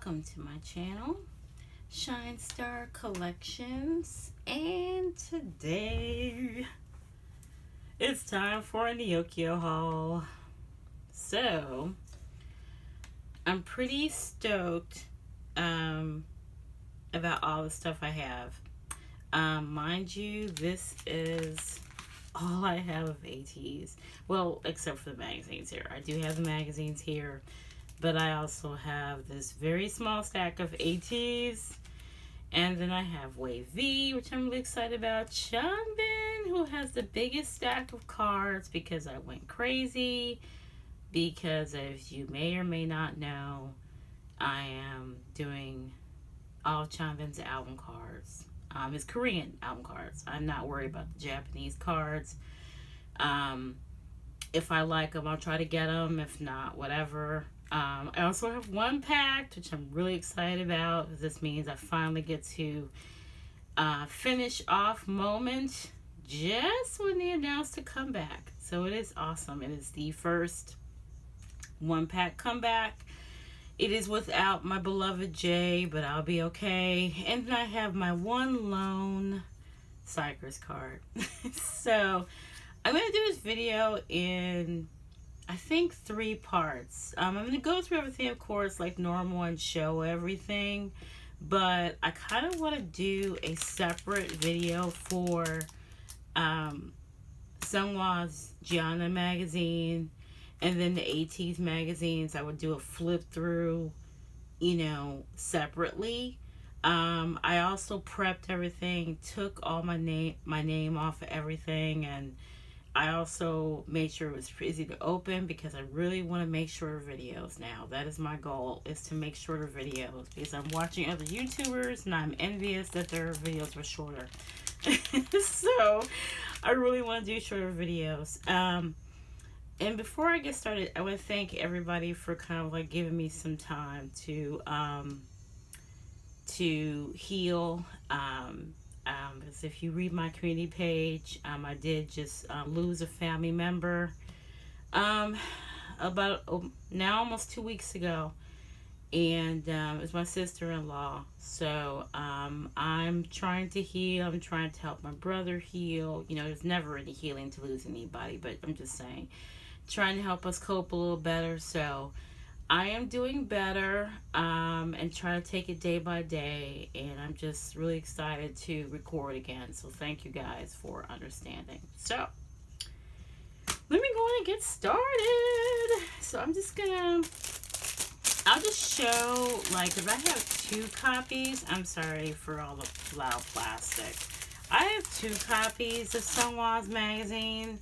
welcome to my channel, Shine Star Collections, and today it's time for a Neokyo haul. So I'm pretty stoked about all the stuff I have. Mind you, this is all I have of ATEEZ. Well, except for the magazines here. I do have the magazines here, but I also have this very small stack of ATEEZ. And then I have WayV, which I'm really excited about. Changbin, who has the biggest stack of cards because I went crazy. Because as you may or may not know, I am doing all of Changbin's album cards. His Korean album cards. I'm not worried about the Japanese cards. If I like them, I'll try to get them. If not, whatever. I also have ONEPACT, which I'm really excited about. This means I finally get to finish off Moment just when they announced the comeback. So it is awesome. It is the first ONEPACT comeback. It is without my beloved Jade, but I'll be okay. And then I have my one lone Cypress card. So I'm going to do this video in, I think, 3 parts. I'm going to go through everything, of course, like normal and show everything. But I kind of want to do a separate video for Seonghwa's Gianna magazine. And then the ATEEZ magazines, I would do a flip through, separately. I also prepped everything, took all my name off of everything, and I also made sure it was easy to open because I really want to make shorter videos now. That is my goal, is to make shorter videos because I'm watching other YouTubers and I'm envious that their videos were shorter. So I really want to do shorter videos. And before I get started, I want to thank everybody for kind of like giving me some time to heal. Because if you read my community page, I did just lose a family member about now almost 2 weeks ago, and it was my sister-in-law. So I'm trying to heal. I'm trying to help my brother heal. There's never any healing to lose anybody, but I'm just saying, trying to help us cope a little better. So I am doing better and trying to take it day by day, and I'm just really excited to record again. So thank you guys for understanding. So let me go on and get started. So I'll just show, like, if I have 2 copies, I'm sorry for all the loud plastic. I have 2 copies of Seonghwa's magazine.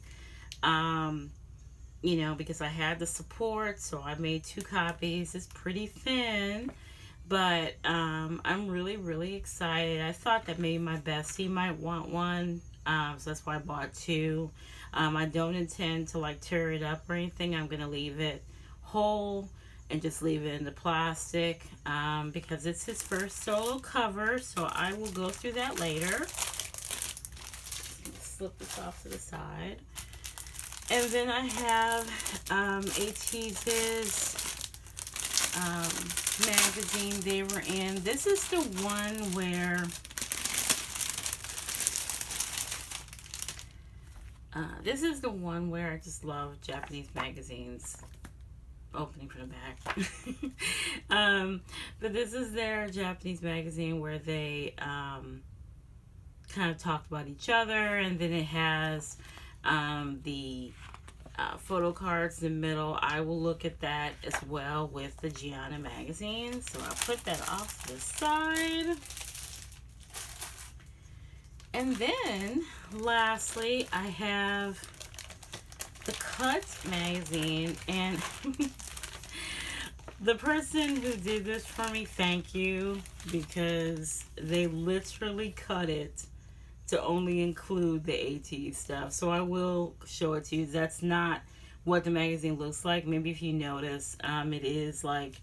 Because I had the support, so I made 2 copies. It's pretty thin, but I'm really, really excited. I thought that maybe my bestie might want one, so that's why I bought 2. I don't intend to like tear it up or anything. I'm gonna leave it whole and just leave it in the plastic because it's his first solo cover, so I will go through that later. Slip this off to the side. And then I have ATEEZ's magazine they were in. This is the one where I just love Japanese magazines. Opening from the back. But this is their Japanese magazine where they kind of talked about each other, and then it has the photo cards in the middle. I will look at that as well with the Gianna magazine. So I'll put that off to the side. And then lastly, I have the Cut magazine, and the person who did this for me, thank you, because they literally cut it to only include the ATEEZ stuff. So I will show it to you. That's not what the magazine looks like. Maybe if you notice, it is like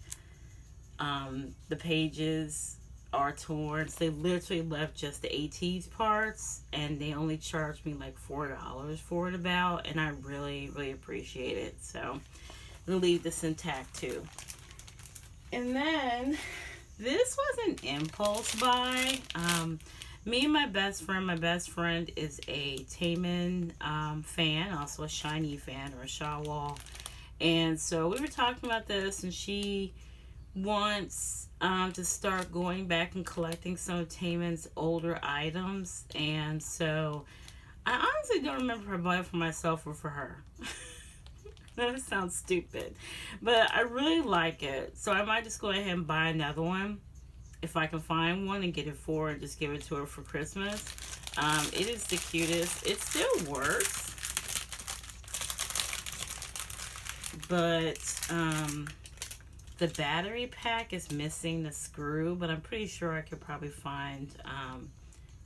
the pages are torn. So they literally left just the ATEEZ parts, and they only charged me like $4 for it about, and I really, really appreciate it. So I'm gonna leave this intact too. And then this was an impulse buy. Me and my best friend is a Taemin fan, also a Shiny fan, or a Shawwall. And so we were talking about this, and she wants to start going back and collecting some of Taemin's older items. And so I honestly don't remember if I bought it for myself or for her. That sounds stupid, but I really like it. So I might just go ahead and buy another one if I can find one and get it for her and just give it to her for Christmas. It is the cutest. It still works, but the battery pack is missing the screw, but I'm pretty sure I could probably find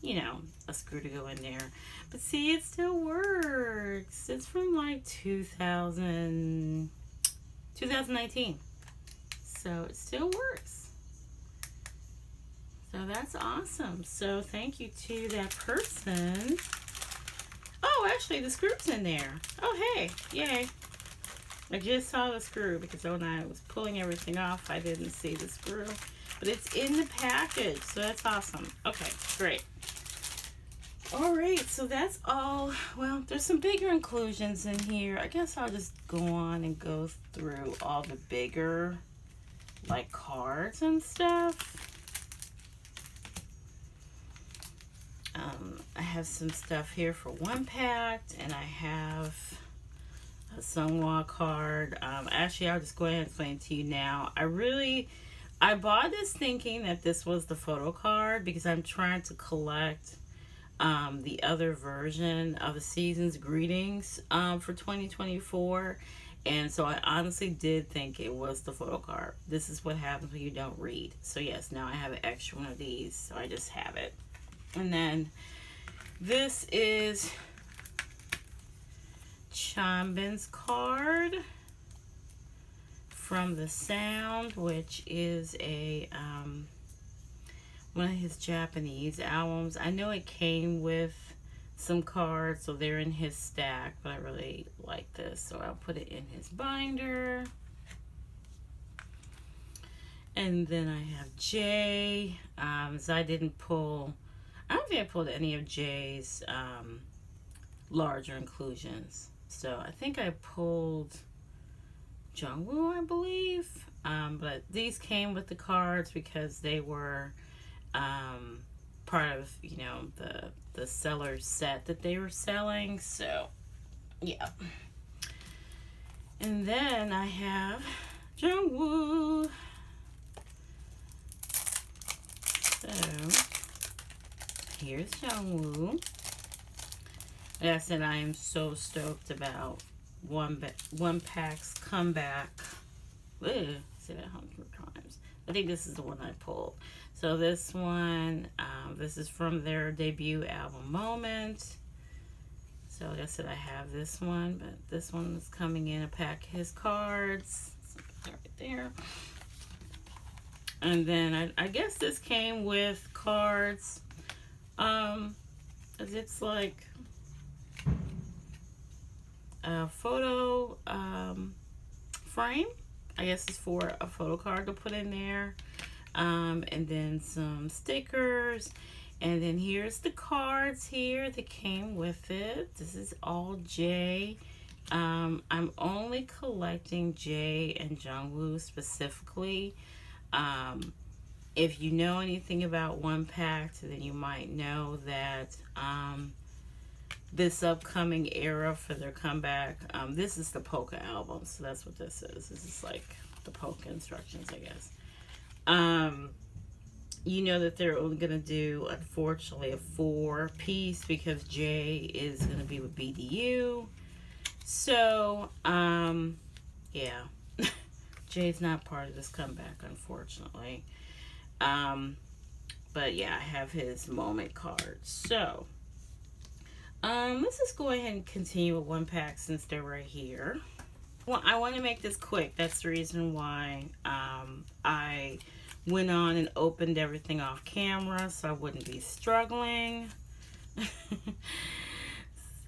you know, a screw to go in there. But see, it still works. It's from like 2019. So it still works. So that's awesome. So thank you to that person. Oh, actually the screw's in there. Oh, hey, yay. I just saw the screw because when I was pulling everything off, I didn't see the screw. But it's in the package, so that's awesome. Okay, great. All right, so that's all. Well, there's some bigger inclusions in here. I guess I'll just go on and go through all the bigger, like, cards and stuff. I have some stuff here for ONEPACT, and I have a Sunghwa card. Actually, I'll just go ahead and explain it to you now. I bought this thinking that this was the photo card because I'm trying to collect the other version of the Season's Greetings for 2024. And so I honestly did think it was the photo card. This is what happens when you don't read. So yes, now I have an extra one of these, so I just have it. And then this is Changbin's card from The Sound, which is a one of his Japanese albums. I know it came with some cards, so they're in his stack, but I really like this, so I'll put it in his binder. And then I have Jay. So I don't think I pulled any of Jay's larger inclusions. So I think I pulled Jungwoo, I believe. But these came with the cards because they were part of, you know, the seller set that they were selling. So yeah. And then I have Jungwoo. So here's Jungwoo. Like I said, I am so stoked about ONEPACT's comeback. Ugh, say that 100 times. I think this is the one I pulled. So this one, this is from their debut album Moment. So like I said, I have this one, but this one is coming in a pack of his cards. So right there. And then I guess this came with cards. It's like a photo frame. I guess it's for a photo card to put in there. And then some stickers. And then here's the cards here that came with it. This is all Jay. I'm only collecting Jay and Jungwoo specifically. If you know anything about ONEPACT, then you might know that this upcoming era for their comeback, this is the polka album, so that's what this is. This is like the polka instructions, I guess. You know that they're only going to do, unfortunately, a 4-piece because Jay is going to be with BDU. So, yeah. Jay's not part of this comeback, unfortunately. But yeah, I have his Moment card. So, let's just go ahead and continue with ONEPACT since they're right here. Well, I want to make this quick. That's the reason why I went on and opened everything off camera so I wouldn't be struggling.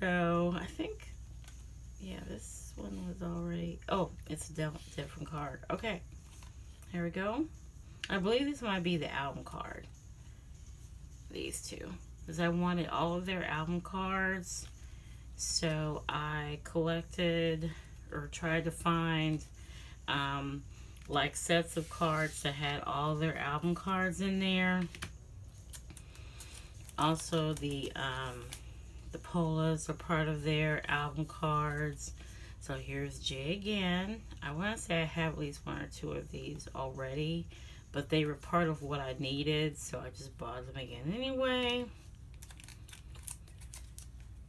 So, I think, yeah, this one was already, oh, it's a different card. Okay, here we go. I believe this might be the album card. These two. Because I wanted all of their album cards. So I collected or tried to find like sets of cards that had all their album cards in there. Also the Polas are part of their album cards. So here's Jay again. I want to say I have at least one or two of these already, but they were part of what I needed, so I just bought them again anyway.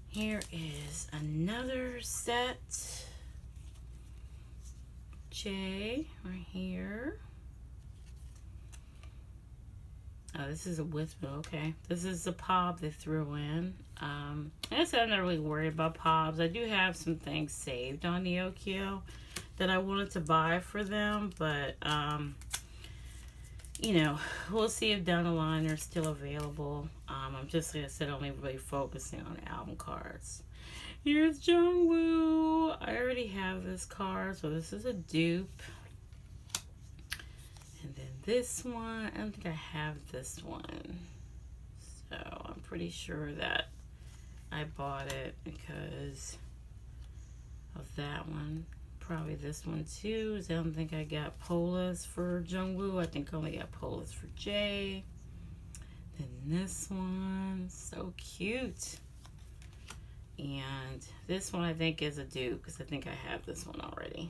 Here is another set. Jay right here. Oh, this is a whisper. Okay, this is the POB they threw in. I said I'm not really worried about POBs. I do have some things saved on Neokyo that I wanted to buy for them, but you know, we'll see if down the line they're still available. I'm just, like I said, only really focusing on album cards. Here's Jungwoo. I already have this card, so this is a dupe. And then this one, I don't think I have this one. So I'm pretty sure that I bought it because of that one. Probably this one too. I don't think I got Polas for Jungwoo. I think I only got Polas for Jay. Then this one, so cute. And this one I think is a dupe because I think I have this one already.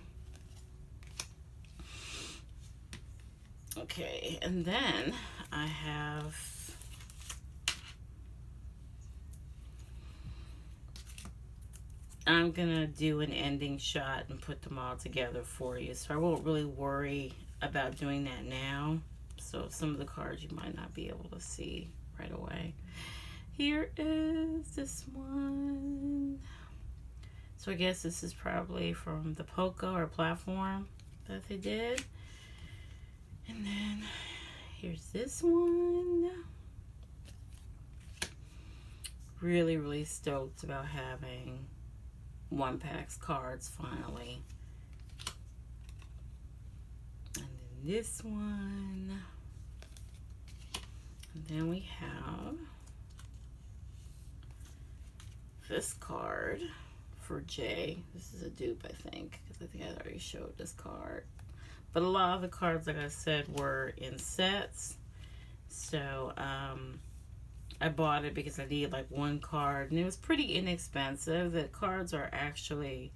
Okay, and then I have I'm gonna do an ending shot and put them all together for you, so I won't really worry about doing that now. So some of the cards you might not be able to see right away. Here is this one. So I guess this is probably from the Poco or platform that they did. And then here's this one. Really, really stoked about having ONEPACT's cards finally. And then this one. And then we have this card for Jay. This is a dupe, I think, because I think I already showed this card. But a lot of the cards, like I said, were in sets. So I bought it because I needed like one card. And it was pretty inexpensive. The cards are actually,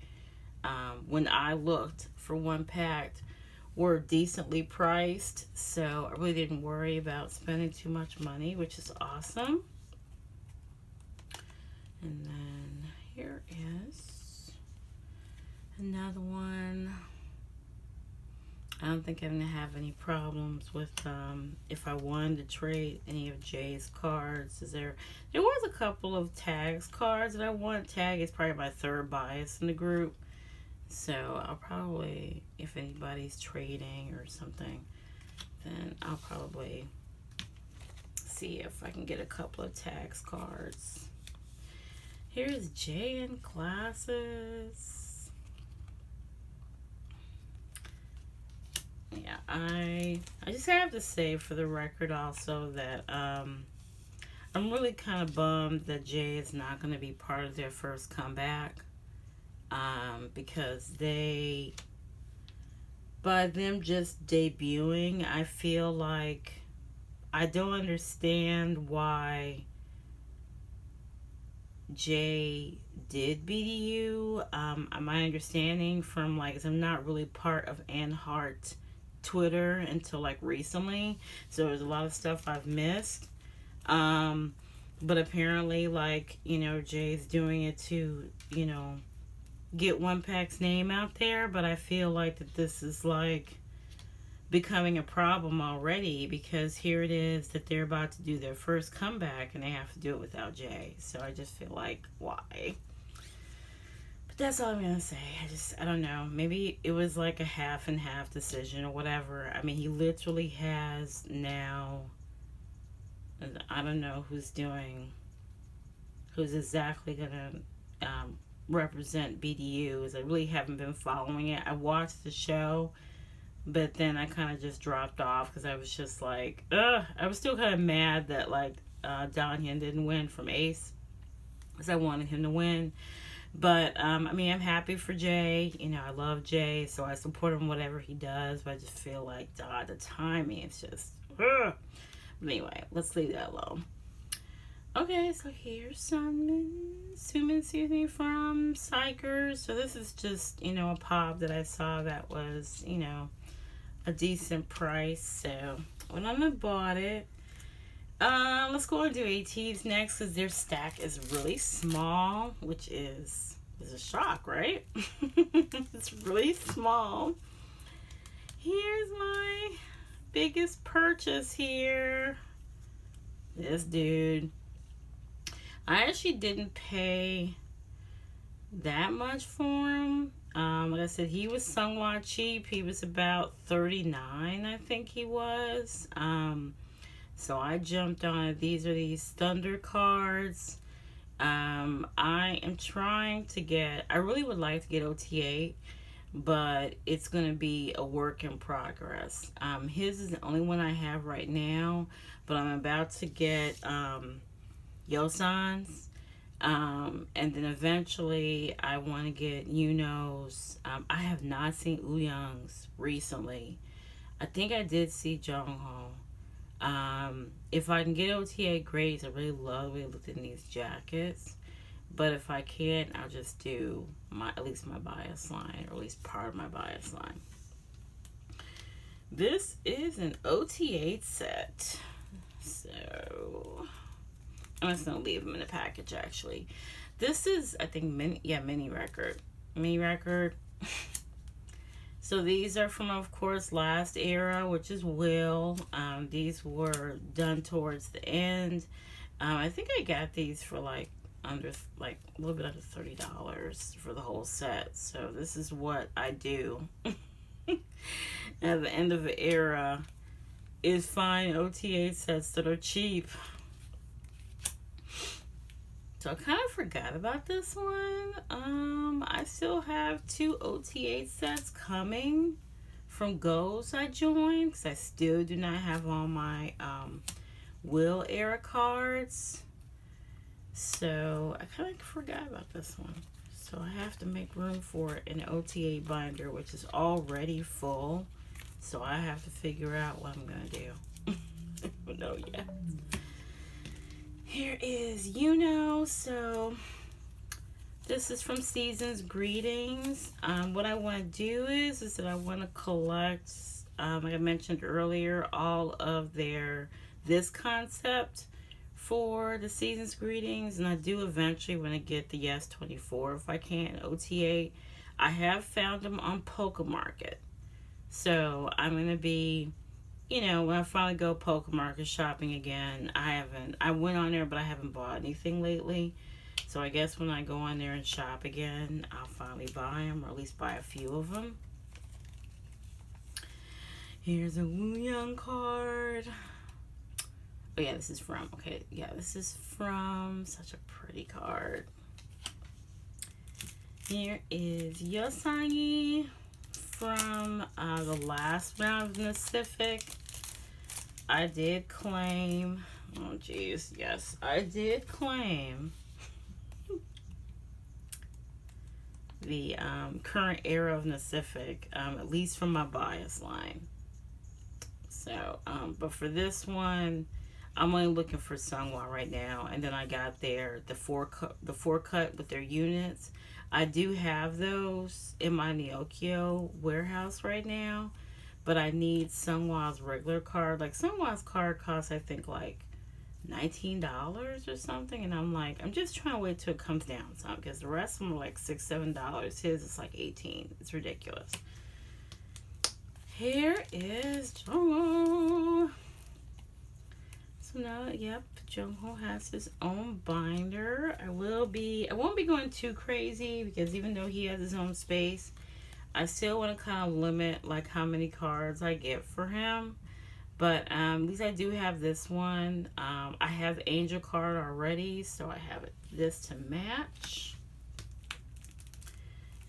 when I looked for ONEPACT, were decently priced. So I really didn't worry about spending too much money, which is awesome. And then here is another one. I don't think I'm going to have any problems with if I wanted to trade any of Jay's cards. There was a couple of Tags cards that I want. Tag is probably my third bias in the group. So I'll probably, if anybody's trading or something, then I'll probably see if I can get a couple of Tags cards. Here's Jay in classes. Yeah, I just have to say for the record also that I'm really kind of bummed that Jay is not going to be part of their first comeback, because by them just debuting, I feel like I don't understand why Jay did BDU. My understanding from I'm not really part of Anhart Twitter until recently, so there's a lot of stuff I've missed, but apparently Jay's doing it to get ONEPACT's name out there, but I feel like that this is becoming a problem already, because here it is that they're about to do their first comeback and they have to do it without Jay. So I just feel like, why? But that's all I'm gonna say. I don't know. Maybe it was a half and half decision or whatever. I mean, he literally has now, I don't know who's exactly gonna represent BDUs. I really haven't been following it. I watched the show, but then I kind of just dropped off because I was just like, ugh. I was still kind of mad that like Don Yen didn't win from Ace, because I wanted him to win. But I mean, I'm happy for Jay. You know, I love Jay, so I support him whatever he does. But I just feel like, God, the timing is just, ugh. But anyway, let's leave that alone. Okay, so here's Sumin, excuse me, from Psychers. So this is just, you know, a pop that I saw that was, you know, a decent price. So went on and bought it. Let's go and do ATEEZ next, because their stack is really small, which is a shock, right? It's really small. Here's my biggest purchase here. This dude. I actually didn't pay that much for him. Like I said, he was somewhat cheap. He was about $39, I think he was. So I jumped on it. These are these Thunder cards. I am trying to get, I really would like to get OTA, but it's going to be a work in progress. His is the only one I have right now, but I'm about to get Yosan's. And then eventually I want to get Yuno's. I have not seen Uyang's recently. I think I did see Jongho. If I can get OTA, great. I really love the way it looked in these jackets. But if I can't, I'll just do at least my bias line, or at least part of my bias line. This is an OTA set. So I'm just gonna leave them in the package. Actually, this is, I think, mini record. So these are from, of course, last era, which is Will. These were done towards the end. I think I got these for like a little bit under $30 for the whole set. So this is what I do at the end of the era, is find OTA sets that are cheap. So I kind of forgot about this one. I still have 2 OTA sets coming from Goes I joined, because I still do not have all my Will era cards. So I kind of forgot about this one. So I have to make room for it in an OTA binder, which is already full. So I have to figure out what I'm going to do. I don't know yet. Here is So this is from Season's Greetings. What I want to do is that I want to collect, like I mentioned earlier, all of this concept for the Season's Greetings. And I do eventually want to get the Yes 24 if I can, OTA. I have found them on Pokemarket. So I'm going to be, you know, when I finally go Pokemarket shopping again, I went on there, but I haven't bought anything lately. So I guess when I go on there and shop again, I'll finally buy them, or at least buy a few of them. Here's a Wu Young card. Oh yeah, this is from, such a pretty card. Here is Yosangi from the last round of Pacific. I did claim, oh geez, yes, I did claim the current era of Pacific, at least from my bias line. So, but for this one, I'm only looking for Sunghwa right now, and then I got the four cut with their units. I do have those in my Neokyo warehouse right now, but I need Sunghwa's regular card. Like, Sunghwa's card costs, I think, like $19 or something, and I'm like, I'm just trying to wait till it comes down some, because the rest of them are like $6-7. His is like $18. It's ridiculous. Here is Jongho. So now, yep, Jongho has his own binder. I won't be going too crazy, because even though he has his own space, I still want to kind of limit like how many cards I get for him. But at least I do have this one. I have the Angel card already, so I have this to match.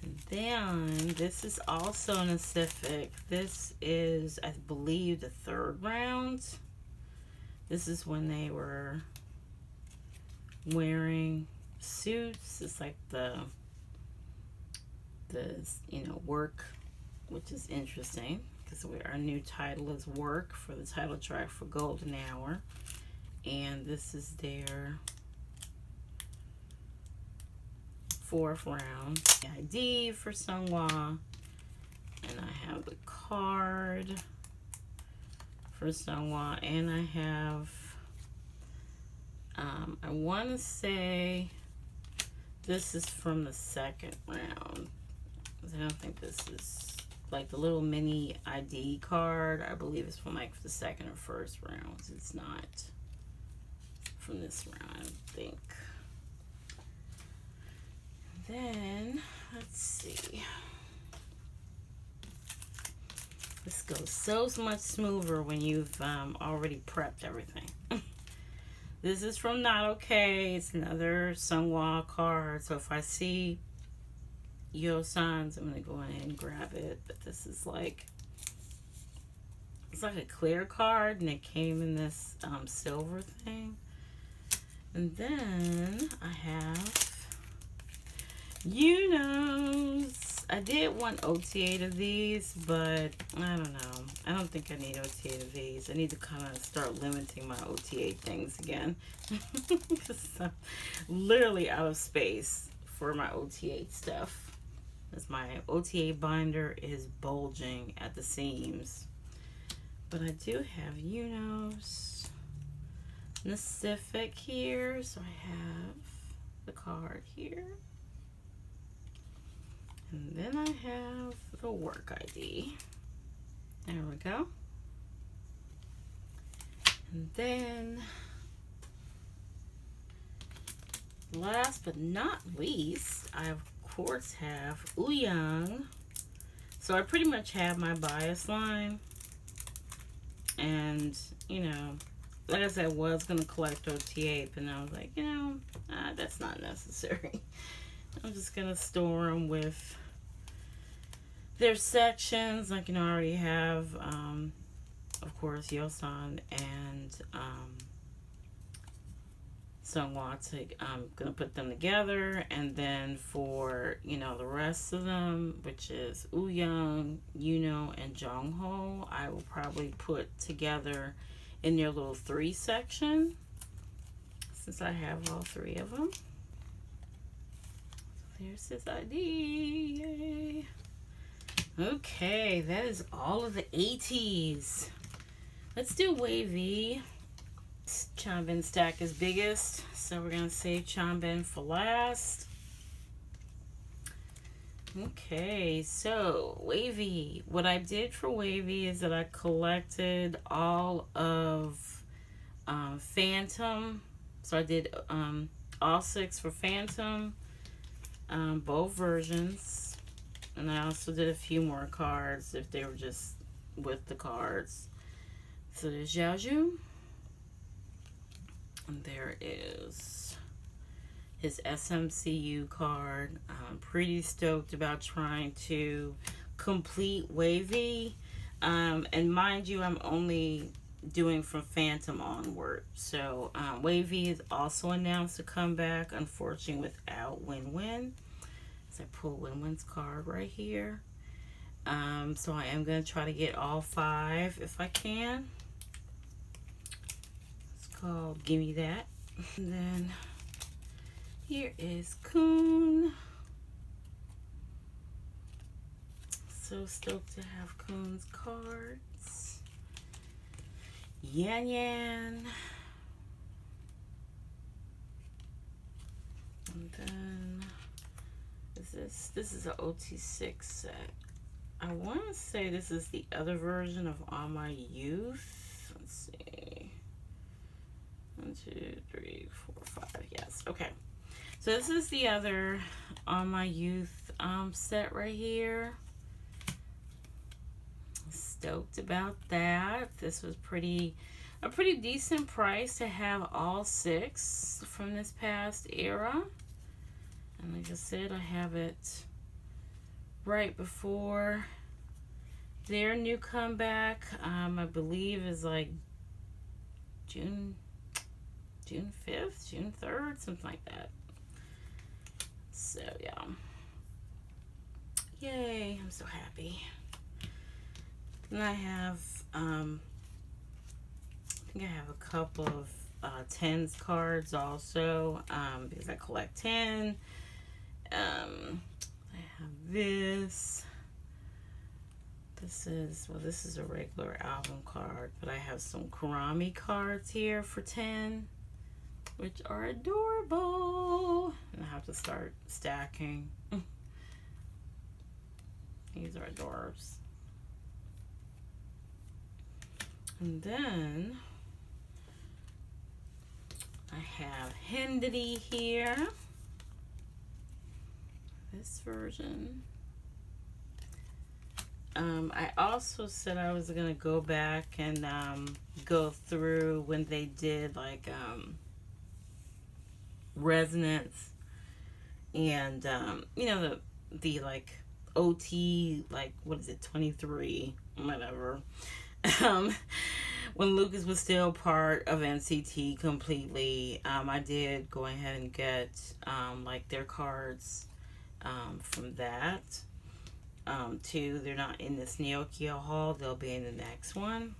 And then this is also an Pacific. This is, I believe, the 3rd round. This is when they were wearing suits. It's like the you know, work, which is interesting because our new title is Work for the title track for Golden Hour. And this is their 4th round. The ID for Sunghwa. And I have the card for Sunghwa. And I have, I want to say this is from the 2nd round. I don't think this is like the little mini ID card. I believe it's from like the 2nd or 1st rounds. It's not from this round, I think. Then let's see. This goes so much smoother when you've already prepped everything. This is from Not Okay. It's another Sunghwa card. So if I see Yo-san's, I'm gonna go ahead and grab it. But this is like, it's like a clear card, and it came in this silver thing. And then I have, you know, I did want OTA of these, but I don't know. I don't think I need OTA of these. I need to kind of start limiting my OTA things again. Because I'm literally out of space for my OTA stuff. As my OTA binder is bulging at the seams. But I do have Unos, Pacific here. So I have the card here. And then I have the work ID. There we go. And then, last but not least, I of course have Ouyang. So I pretty much have my bias line. And, you know, like I said, I was going to collect OTA, but I was like, you know, that's not necessary. I'm just going to store them with their sections. Like, you know, I already have, of course, Yo-san and Sunghwa. I'm going to put them together. And then for, you know, the rest of them, which is Ouyang, Yuno, and Jongho, I will probably put together in their little 3 section, since I have all 3 of them. So there's his ID. Yay. Okay, that is all of the ATEEZ. Let's do WayV. Changbin stack is biggest, so we're going to save Changbin for last. Okay, so WayV. What I did for WayV is that I collected all of Phantom. So I did all 6 for Phantom, both versions. And I also did a few more cards if they were just with the cards. So there's Xiaozhu. And there is his SMCU card. I'm pretty stoked about trying to complete WayV. And mind you, I'm only doing from Phantom onward. So WayV is also announced to come back, unfortunately without Win-Win. So I pull Win-Win's card right here. So I am going to try to get all 5 if I can. Called Gimme That. And then here is Kun. So stoked to have Kun's cards. Yan Yan. And then this is an OT6 set. I want to say this is the other version of All My Youth. Let's see. 1, 2, 3, 4, 5. Yes. Okay. So this is the other On My Youth set right here. Stoked about that. This was a pretty decent price to have all 6 from this past era. And like I said, I have it right before their new comeback. I believe is like June 5th, June 3rd, something like that. So yeah. Yay, I'm so happy. And I have I think I have a couple of 10s cards also, because I collect 10. I have this. This is a regular album card, but I have some Kurami cards here for 10, which are adorable. And I have to start stacking. These are adorbs. And then I have Hindity here. This version. I also said I was gonna go back and go through when they did like resonance and you know, the like OT, like what is it, 23, whatever. When Lucas was still part of NCT completely, I did go ahead and get like their cards from that. Too, they're not in this Neokyo haul, they'll be in the next one.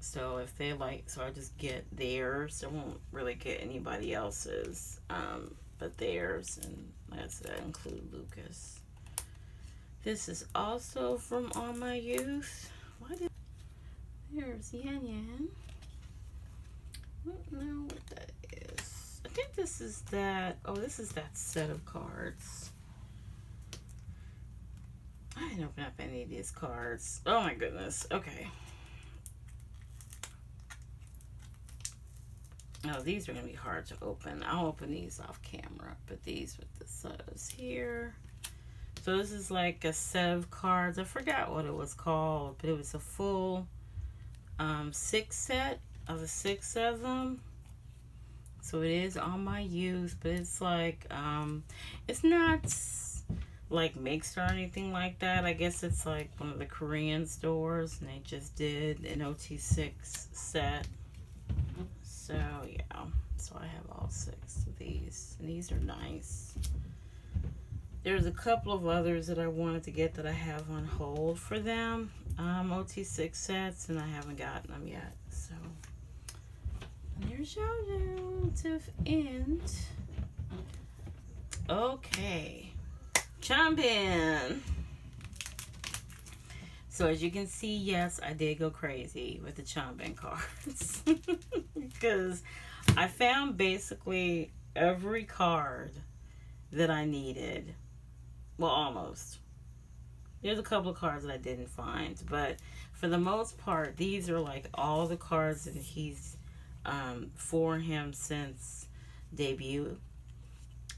So if they like, so I just get theirs. I won't really get anybody else's, but theirs, and like I said, I include Lucas. This is also from All My Youth. There's Yan Yan. I don't know what that is. I think this is that. Oh, this is that set of cards. I didn't open up any of these cards. Oh my goodness. Okay. Oh, these are going to be hard to open. I'll open these off camera, but these with the subs here. So this is like a set of cards. I forgot what it was called, but it was a full 6 set of the 6 of them. So it is On My Youth, but it's like it's not like mixed or anything like that. I guess it's like one of the Korean stores, and they just did an OT6 set. So yeah, so I have all 6 of these, and these are nice. There's a couple of others that I wanted to get that I have on hold for them, OT6 sets, and I haven't gotten them yet. So there's your relative end. Okay, Changbin. So as you can see, yes, I did go crazy with the Changbin cards because I found basically every card that I needed. Well, almost. There's a couple of cards that I didn't find, but for the most part, these are like all the cards that he's for him since debut.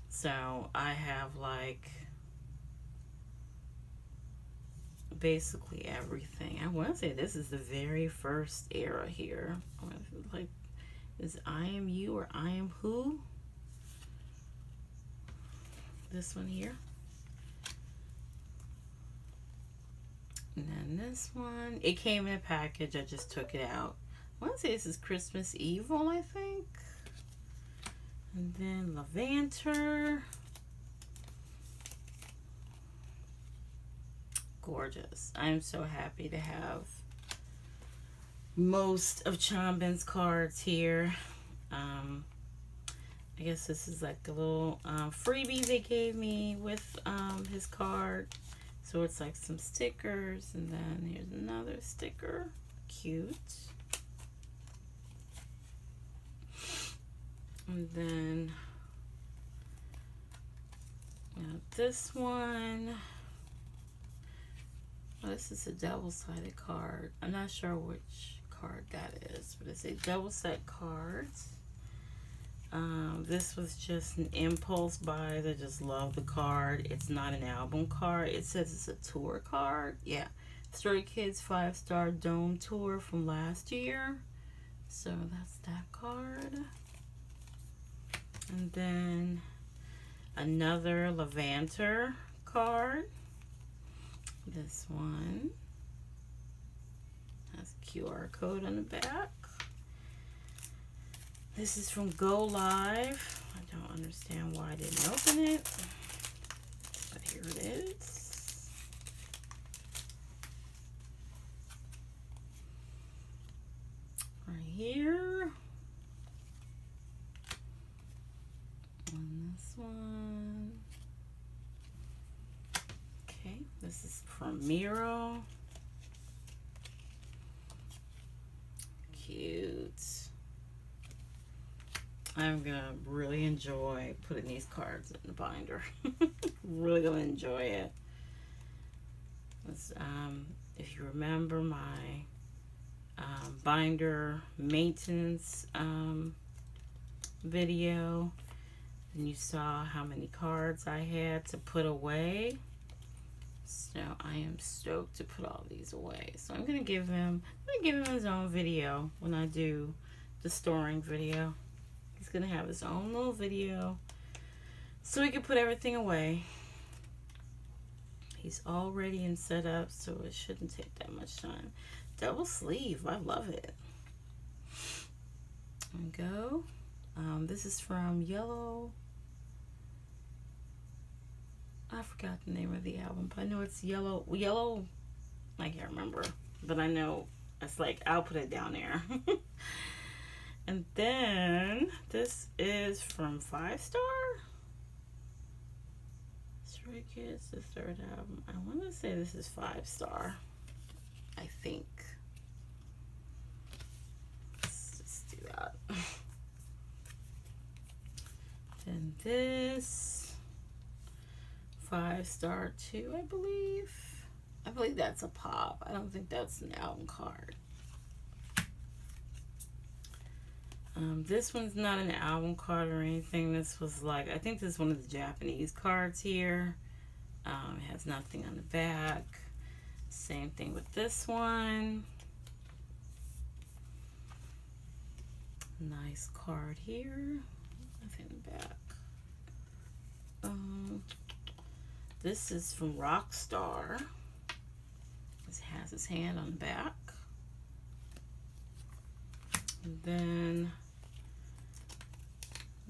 So I have like basically everything. I want to say this is the very first era here. Like, is I Am You or I Am Who? This one here. And then this one, it came in a package. I just took it out. I want to say this is Christmas Evil, I think. And then Levanter. Gorgeous. I'm so happy to have most of Changbin's cards here. I guess this is like a little freebie they gave me with his card. So it's like some stickers, and then here's another sticker. Cute. And then this one. Well, this is a double-sided card. I'm not sure which card that is, but it's a double-set cards. This was just an impulse buy. I just love the card. It's not an album card. It says it's a tour card. Yeah. Stray Kids 5-Star Dome Tour from last year. So that's that card. And then another Levanter card. This one has a QR code on the back. This is from Go Live. I don't understand why I didn't open it, but here it is. Right here. And this one. Okay, this is from Miro. Cute. I'm gonna really enjoy putting these cards in the binder. Really gonna enjoy it. If you remember my binder maintenance video, and you saw how many cards I had to put away. So I am stoked to put all these away. So I'm gonna give him his own video when I do the storing video. He's gonna have his own little video so he can put everything away. He's all ready and set up, so it shouldn't take that much time. Double sleeve, I love it. And go. This is from Yellow. I forgot the name of the album, but I know it's Yellow. I can't remember, but I know it's like, I'll put it down there. And then this is from 5 Star. Stray Kids, the 3rd album. I want to say this is 5 Star. I think. Let's just do that. Then this 5 Star 2, I believe. I believe that's a pop. I don't think that's an album card. This one's not an album card or anything. This was like, I think this is one of the Japanese cards here. It has nothing on the back. Same thing with this one. Nice card here. Nothing in the back. This is from Rockstar. This has his hand on the back. And then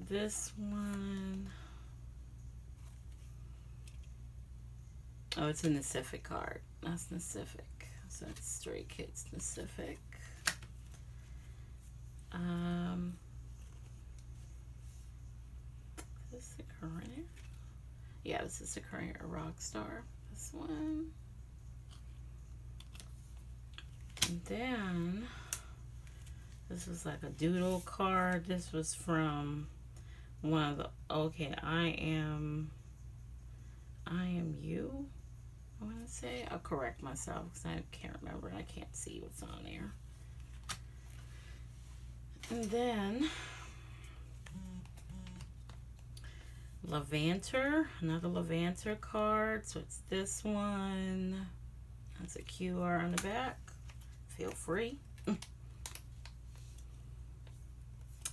this one, oh, it's a Pacific card. That's Pacific. So it's Stray Kids Pacific. Is this the current? Yeah, this is the current Rockstar. This one. And then this was like a doodle card. This was from one of the, okay, I am you, I want to say. I'll correct myself because I can't remember and I can't see what's on there. And then Levanter, another Levanter card. So it's this one. That's a QR on the back. Feel free.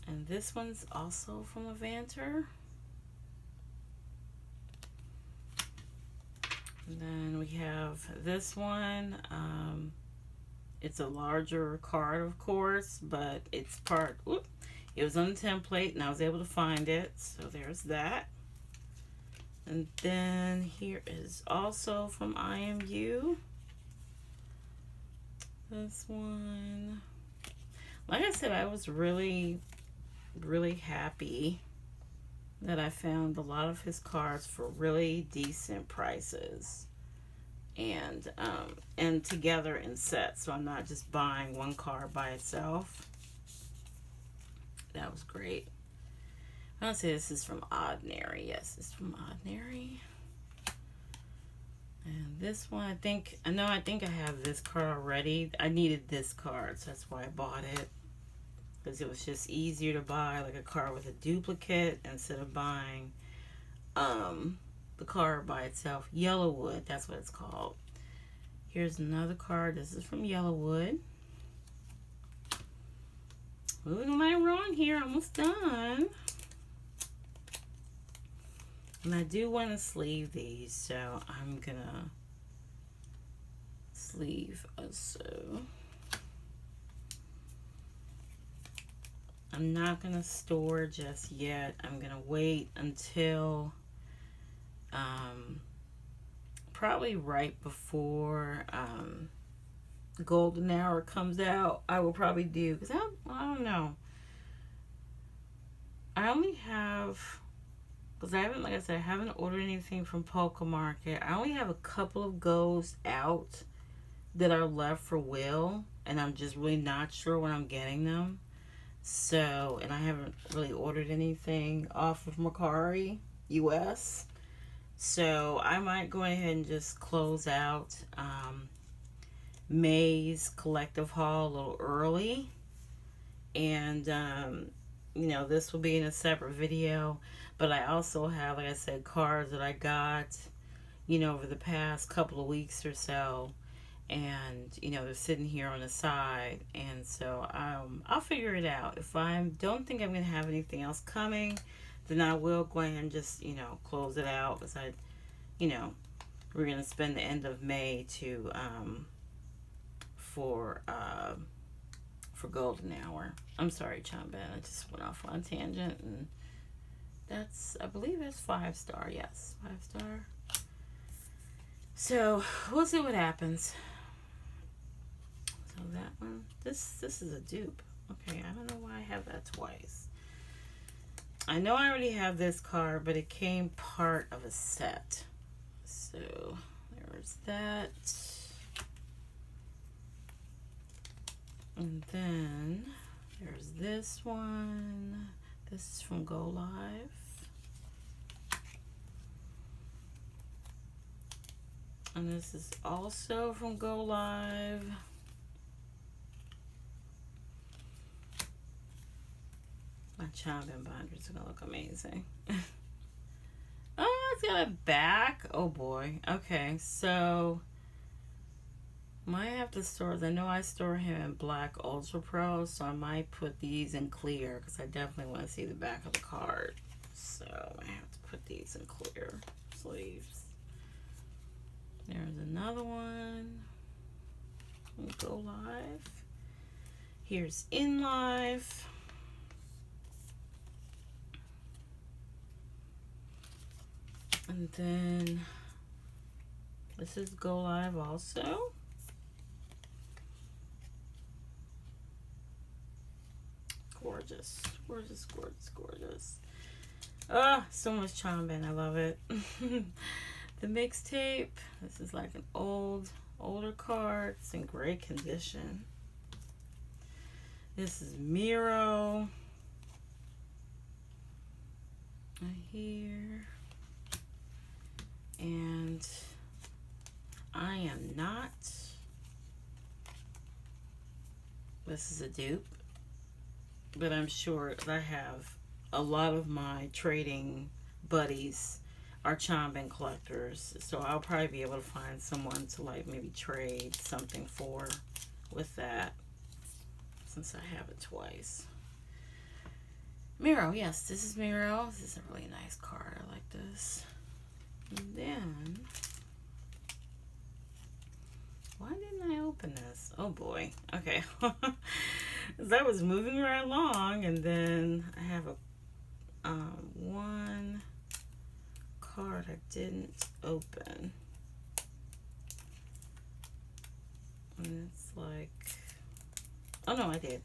And this one's also from Levanter. And then we have this one. It's a larger card, of course, but it's part, it was on the template and I was able to find it. So there's that. And then here is also from I Am You. This one. Like I said, I was really happy that I found a lot of his cards for really decent prices, and together in sets, so I'm not just buying one card by itself. That was great. I want to say this is from Ordinary. Yes, it's from Ordinary. And this one, I think I have this card already. I needed this card, so that's why I bought it. Because it was just easier to buy like a card with a duplicate instead of buying the card by itself. Yellowwood, that's what it's called. Here's another card. This is from Yellowwood. Moving right along here, almost done. And I do want to sleeve these, so I'm gonna sleeve also. I'm not gonna store just yet. I'm gonna wait until probably right before golden hour comes out. I will probably do, because I don't know. I only have, because I haven't, like I said, I haven't ordered anything from Polka Market. I only have a couple of goes out that are left for Will, and I'm just really not sure when I'm getting them. So, and I haven't really ordered anything off of Mercari US. So I might go ahead and just close out May's collective haul a little early. And you know, this will be in a separate video, but I also have, like I said, cards that I got, you know, over the past couple of weeks or so, and you know, they're sitting here on the side, and so I'll figure it out. If I don't think I'm gonna have anything else coming, then I will go ahead and just, you know, close it out, because you know, we're gonna spend the end of May to for golden hour. I'm sorry, Changbin, I just went off on a tangent, and that's, I believe it's 5-star. Yes, 5-star. So we'll see what happens. So that one, this is a dupe. Okay, I don't know why I have that twice. I know I already have this card, but it came part of a set. So there's that. And then there's this one. This is from Go Live. And this is also from Go Live. My Changbin binders are gonna look amazing. Oh, it's got a back. Oh boy. Okay, so might have to store, I know I store him in black Ultra Pro, so I might put these in clear, because I definitely want to see the back of the card. So I have to put these in clear sleeves. There's another one. We'll Go Live. Here's In Live. And then this is Go Live also. Gorgeous, gorgeous, gorgeous, gorgeous. Ah, so much Changbin. I love it. The mixtape. This is like an older card. It's in great condition. This is Miro. Right here. And I Am Not. This is a dupe, but I'm sure I have a lot of my trading buddies are Changbin collectors, so I'll probably be able to find someone to like maybe trade something for with that, since I have it twice. Miro, yes, this is Miro. This is a really nice card. I like this. And then, why didn't I open this? Oh boy. Okay. As I was moving right along, and then I have a one card I didn't open. And it's like, oh no, I did.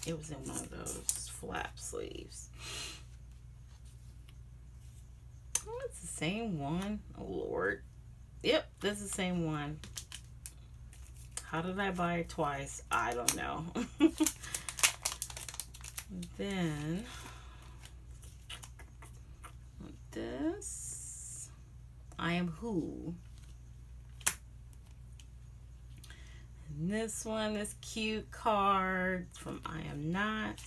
It was in one of those flap sleeves. Oh, it's the same one. Oh Lord. Yep, that's the same one. How did I buy it twice? I don't know. Then this, I Am Who. And this one, this cute card from I Am Not.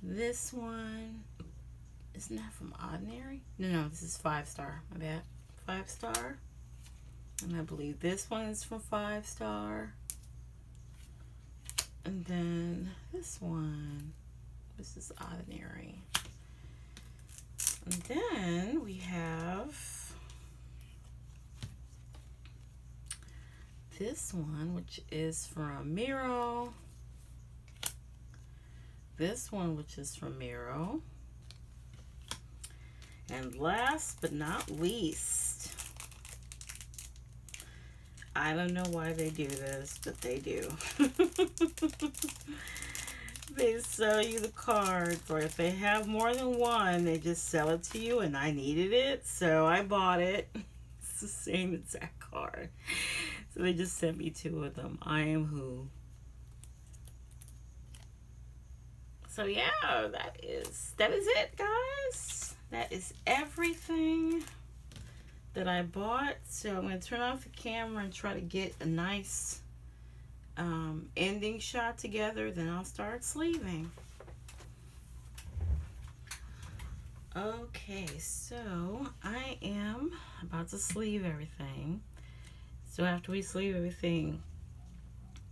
This one, isn't that from Ordinary? No, this is 5-star. My bad. 5-star. And I believe this one is from 5-star. And then this one, this is Ordinary. And then we have this one, which is from Miro. This one, which is from Miro. And last but not least, I don't know why they do this, but they do. They sell you the cards, or if they have more than one, they just sell it to you, and I needed it, so I bought it. It's the same exact card. So they just sent me two of them. I Am Who. So yeah, that is it, guys. That is everything that I bought. So I'm going to turn off the camera and try to get a nice ending shot together. Then I'll start sleeving. Okay, so I am about to sleeve everything. So after we sleeve everything,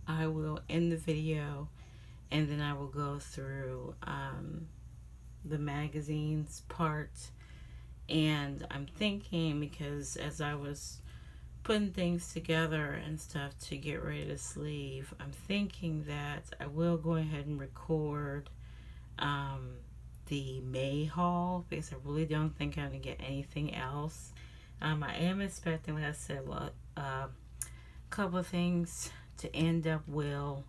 I will end the video, and then I will go through the magazines part. And I'm thinking, because as I was putting things together and stuff to get ready to sleeve, I'm thinking that I will go ahead and record the May haul, because I really don't think I'm gonna get anything else. I am expecting, like I said, a couple of things to end up well,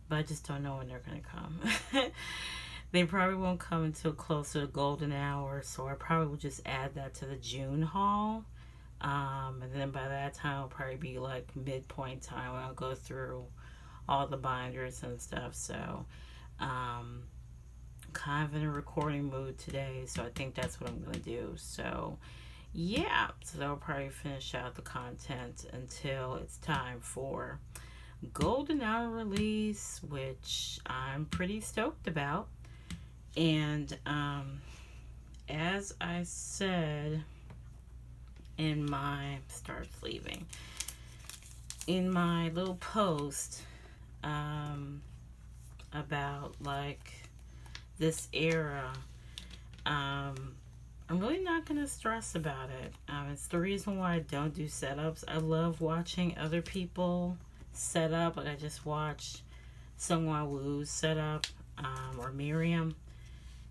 but I just don't know when they're gonna come. They probably won't come until closer to golden hour, so I probably will just add that to the June haul. And then by that time, it'll probably be like midpoint time when I'll go through all the binders and stuff. So, kind of in a recording mood today, so I think that's what I'm gonna do. So, yeah, so I'll probably finish out the content until it's time for golden hour release, which I'm pretty stoked about. And as I said in my start sleeving, in my little post about like this era, I'm really not gonna stress about it. It's the reason why I don't do setups. I love watching other people set up. Like I just watched Sungwa Woo's setup, or Miriam.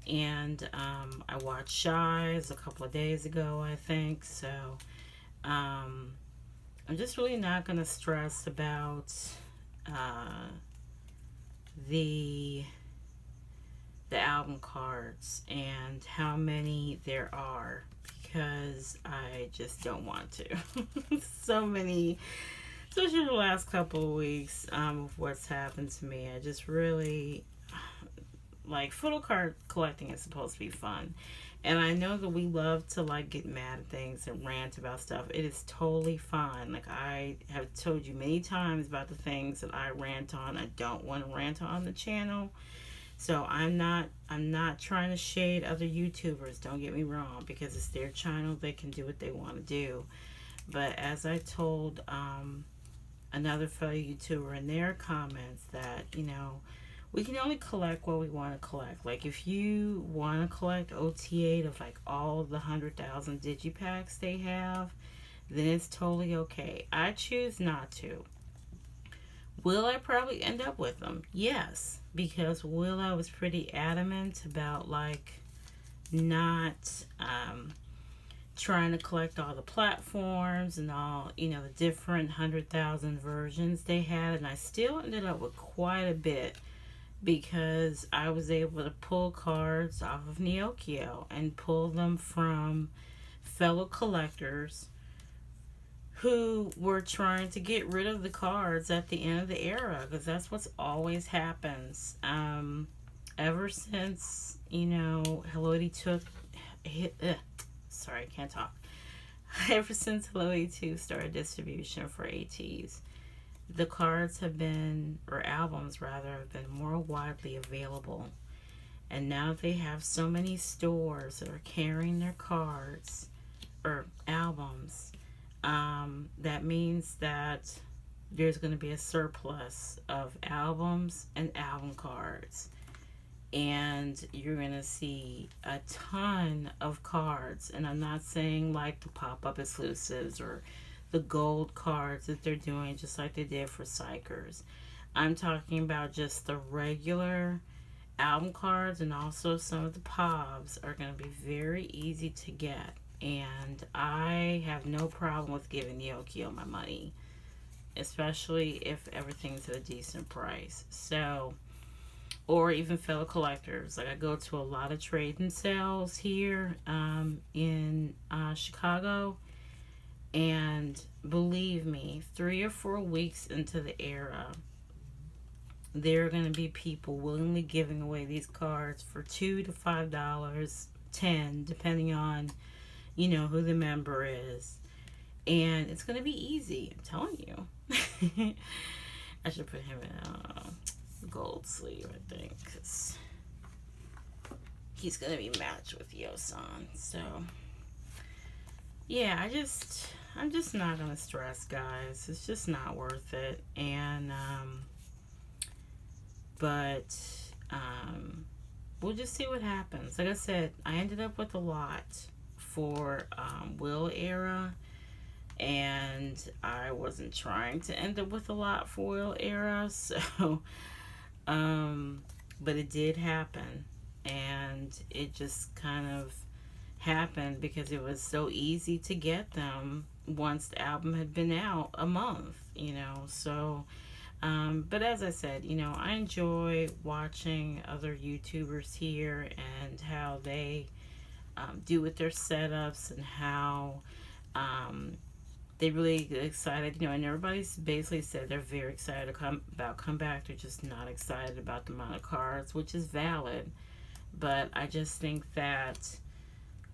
And I watched Shy's a couple of days ago, I think. So I'm just really not going to stress about the album cards and how many there are, because I just don't want to. So many, especially the last couple of weeks of what's happened to me. I just really... like, photo card collecting is supposed to be fun, and I know that we love to like get mad at things and rant about stuff. It is totally fine. Like, I have told you many times about the things that I rant on. I don't want to rant on the channel, so I'm not trying to shade other YouTubers, don't get me wrong, because it's their channel. They can do what they want to do. But as I told another fellow YouTuber in their comments, that, you know, we can only collect what we want to collect. Like, if you want to collect OTA of like all the 100,000 digipacks they have, then it's totally okay. I choose not to. Will I probably end up with them? Yes, because Willow was pretty adamant about like not trying to collect all the platforms and all, you know, the different 100,000 versions they had, and I still ended up with quite a bit, because I was able to pull cards off of Neokyo and pull them from fellow collectors who were trying to get rid of the cards at the end of the era, because that's what's always happens. Ever since, you know, sorry, I can't talk. Ever since Hello 82 started distribution for ATEEZ, the cards have been, or albums rather, have been more widely available. And now they have so many stores that are carrying their cards or albums. That means that there's going to be a surplus of albums and album cards. and you're gonna see a ton of cards. And I'm not saying like the pop-up exclusives or the gold cards that they're doing just like they did for Psychers. I'm talking about just the regular album cards, and also some of the POVs are going to be very easy to get. And I have no problem with giving Neokyo my money, especially if everything's at a decent price. So, or even fellow collectors. Like I go to a lot of trade and sales here in Chicago, and believe me, 3 or 4 weeks into the era, there are going to be people willingly giving away these cards for $2 to $5, 10, depending on, you know, who the member is. And it's going to be easy, I'm telling you. I should put him in a gold sleeve, I think, because he's going to be matched with Yosan. So, yeah, I'm just not going to stress, guys. It's just not worth it. And, but we'll just see what happens. Like I said, I ended up with a lot for Will era, and I wasn't trying to end up with a lot for Will era, so but it did happen, and it just kind of happened because it was so easy to get them once the album had been out a month, you know. So but as I said, you know, I enjoy watching other YouTubers here and how they do with their setups, and how they really get excited, you know, and everybody's basically said they're very excited about comeback. They're just not excited about the amount of cards, which is valid. But I just think that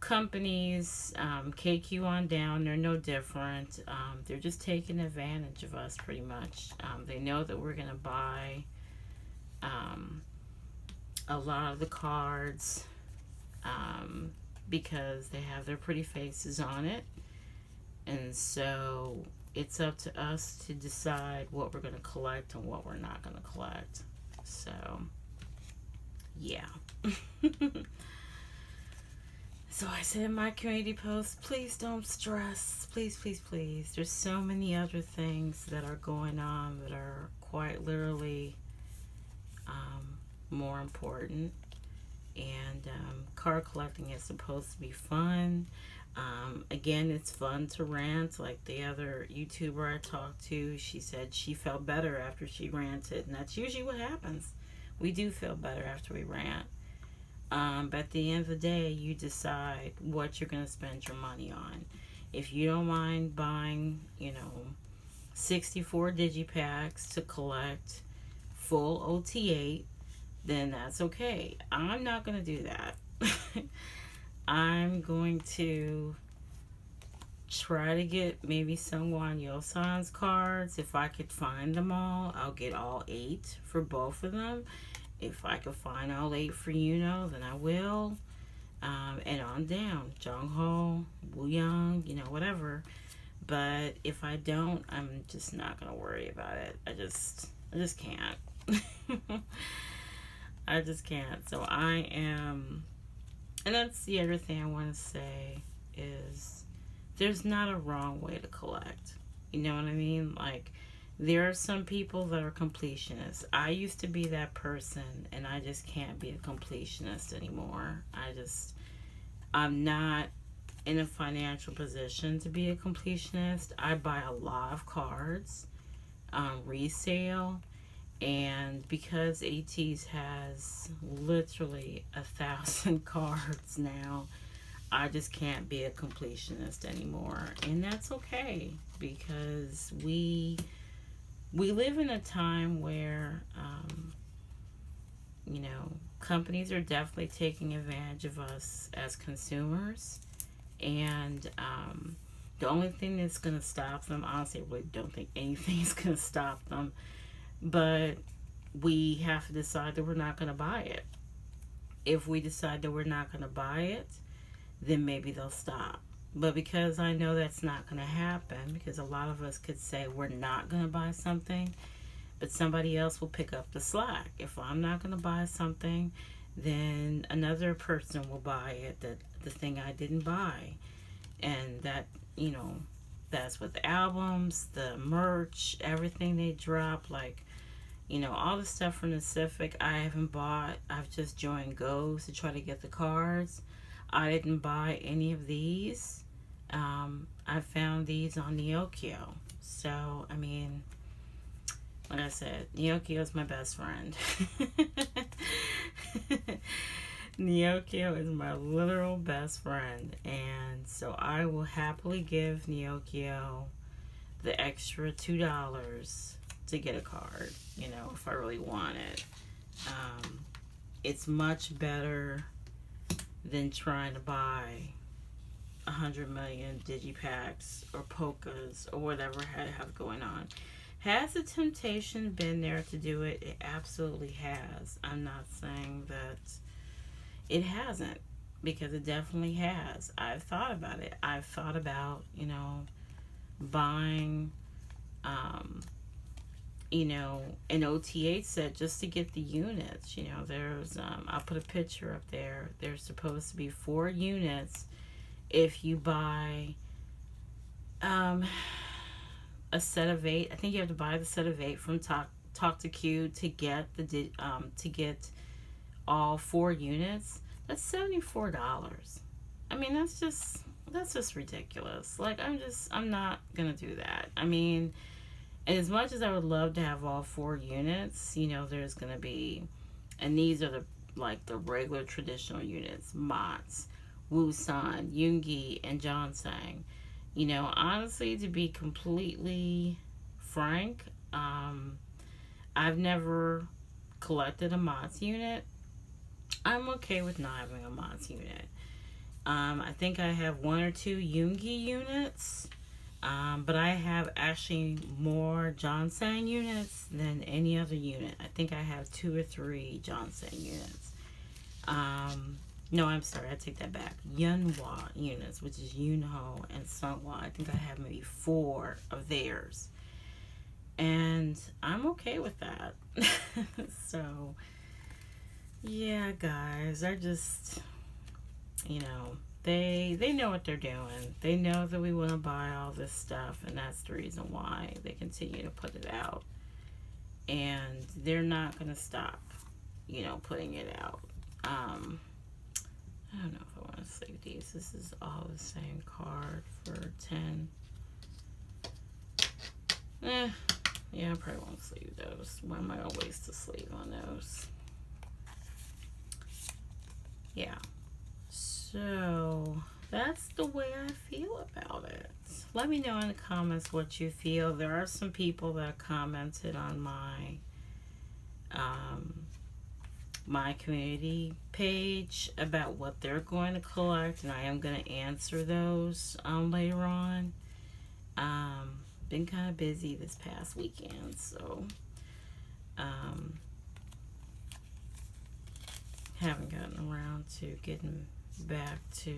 companies, KQ on down, they're no different. They're just taking advantage of us pretty much. They know that we're going to buy a lot of the cards because they have their pretty faces on it. And so it's up to us to decide what we're going to collect and what we're not going to collect. So, yeah. So I said in my community post, please don't stress. Please, please, please. There's so many other things that are going on that are quite literally more important. And card collecting is supposed to be fun. Again, it's fun to rant. Like the other YouTuber I talked to, she said she felt better after she ranted. And that's usually what happens. We do feel better after we rant. But at the end of the day, you decide what you're going to spend your money on. If you don't mind buying, 64 digipacks to collect full OT8, then that's okay. I'm not going to do that. I'm going to try to get maybe some Yosan's cards. If I could find them all, I'll get all 8 for both of them. If I could find all 8 for then I will. And on down. Jongho, Wooyoung, whatever. But if I don't, I'm just not going to worry about it. I just can't. I just can't. So I am... And that's the other thing I want to say is there's not a wrong way to collect. You know what I mean? Like, there are some people that are completionists. I used to be that person, and I just can't be a completionist anymore. I'm not in a financial position to be a completionist. I buy a lot of cards on resale, and because ATEEZ has literally 1,000 cards now, I just can't be a completionist anymore. And that's okay, because we live in a time where, companies are definitely taking advantage of us as consumers. And the only thing that's going to stop them, honestly, I really don't think anything is going to stop them. But we have to decide that we're not going to buy it. If we decide that we're not going to buy it, then maybe they'll stop. But because I know that's not going to happen, because a lot of us could say we're not going to buy something, but somebody else will pick up the slack. If I'm not going to buy something, then another person will buy it, the thing I didn't buy. And that, you know, that's with the albums, the merch, everything they drop, like, you know, all the stuff from the Pacific I haven't bought. I've just joined Goes to try to get the cards. I didn't buy any of these. I found these on Neokyo. So, I mean, like I said, Neokyo is my best friend. Neokyo is my literal best friend. And so I will happily give Neokyo the extra $2 to get a card, you know, if I really want it. It's much better than trying to buy 100 million digipacks or polkas or whatever I have going on. Has the temptation been there to do it? It absolutely has. I'm not saying that it hasn't, because it definitely has. I've thought about it. I've thought about, you know, buying, you know, an OTA set just to get the units. You know, there's, I'll put a picture up there. There's supposed to be 4 units if you buy a set of 8. I think you have to buy the set of 8 from Talk to Q to get the to get all 4 units. That's $74. I mean, that's just ridiculous. Like, I'm not gonna do that. I mean, and as much as I would love to have all 4 units, you know, there's gonna be, and these are the regular traditional units: Mott's, Woosan, Yoongi, and Jonsang. You know, honestly, to be completely frank, I've never collected a Mott's unit. I'm okay with not having a Mott's unit. I think I have 1 or 2 Yoongi units, but I have actually more Jonsang units than any other unit. I think I have 2 or 3 Jonsang units. No, I'm sorry, I take that back. Yunhwa units, which is Yunho and Sunghwa. I think I have maybe 4 of theirs. And I'm okay with that. So, yeah, guys, I just, you know, they know what they're doing. They know that we want to buy all this stuff, and that's the reason why they continue to put it out. And they're not going to stop, you know, putting it out. I don't know if I want to sleeve these. This is all the same card for 10. Yeah, I probably won't sleeve those. Why am I going to waste a sleeve on those? Yeah. So, that's the way I feel about it. Let me know in the comments what you feel. There are some people that commented on my my community page about what they're going to collect, and I am going to answer those later on. Been kind of busy this past weekend, so haven't gotten around to getting back to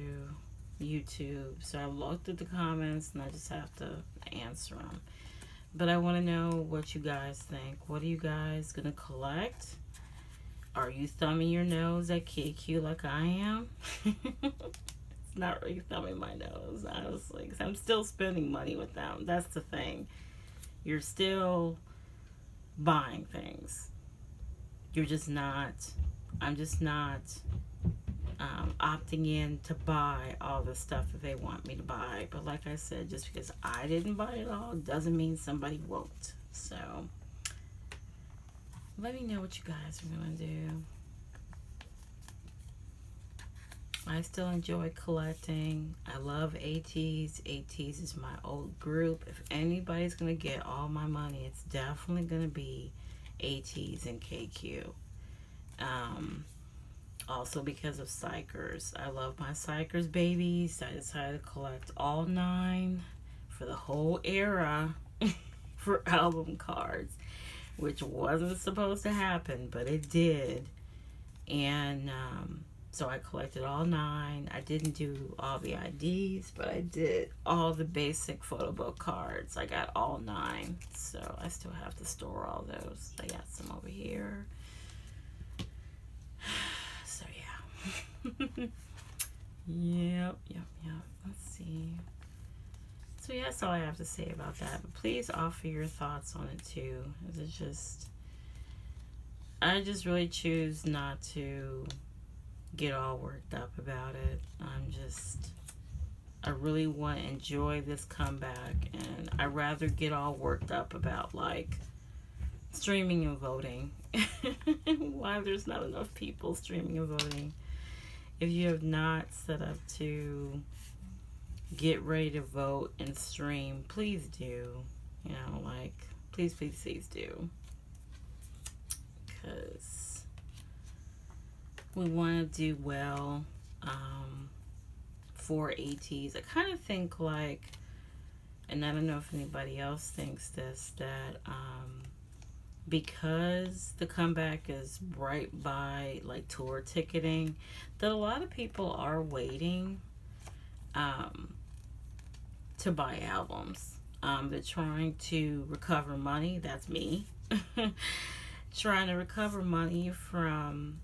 YouTube. So I looked at the comments and I just have to answer them. But I want to know what you guys think. What are you guys going to collect? Are you thumbing your nose at KQ like I am? It's not really thumbing my nose, honestly, because I'm still spending money with them. That's the thing. You're still buying things. You're just not, I'm just not opting in to buy all the stuff that they want me to buy. But like I said, just because I didn't buy it all doesn't mean somebody won't. So let me know what you guys are going to do. I still enjoy collecting. I love ATEEZ. ATEEZ is my old group. If anybody's going to get all my money, it's definitely going to be ATEEZ and KQ. Also because of Psychers. I love my Psychers babies. I decided to collect all 9 for the whole era for album cards, which wasn't supposed to happen, but it did. And so I collected all 9. I didn't do all the IDs, but I did all the basic photo book cards. I got all 9, so I still have to store all those. I got some over here. that's all I have to say about that. But please offer your thoughts on it too. It's just, I just really choose not to get all worked up about it. I really want to enjoy this comeback, and I'd rather get all worked up about like streaming and voting. Why there's not enough people streaming and voting. If you have not set up to get ready to vote and stream, please do. You know, like, please, please, please do. Because we want to do well for ATEEZ. I kind of think like, and I don't know if anybody else thinks this, that because the comeback is right by like tour ticketing, that a lot of people are waiting to buy albums. They're trying to recover money. That's me. Trying to recover money from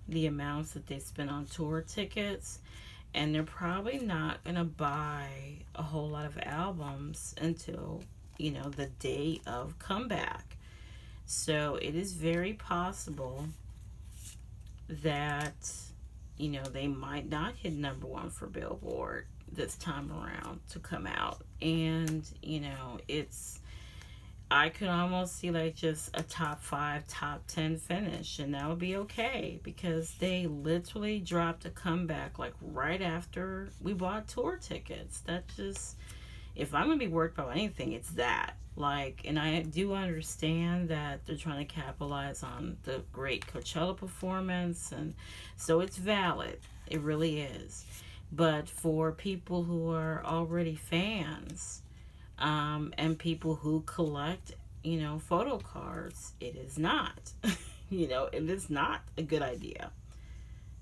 the amounts that they spend on tour tickets, and they're probably not gonna buy a whole lot of albums until, you know, the day of comeback. So it is very possible that, you know, they might not hit #1 for Billboard this time around to come out. And, you know, I could almost see like just a top 5, top 10 finish, and that would be okay, because they literally dropped a comeback like right after we bought tour tickets. That just, if I'm gonna be worked about anything, it's that. Like, and I do understand that they're trying to capitalize on the great Coachella performance, and so it's valid. It really is. But for people who are already fans, and people who collect, you know, photo cards, it is not. You know, it is not a good idea.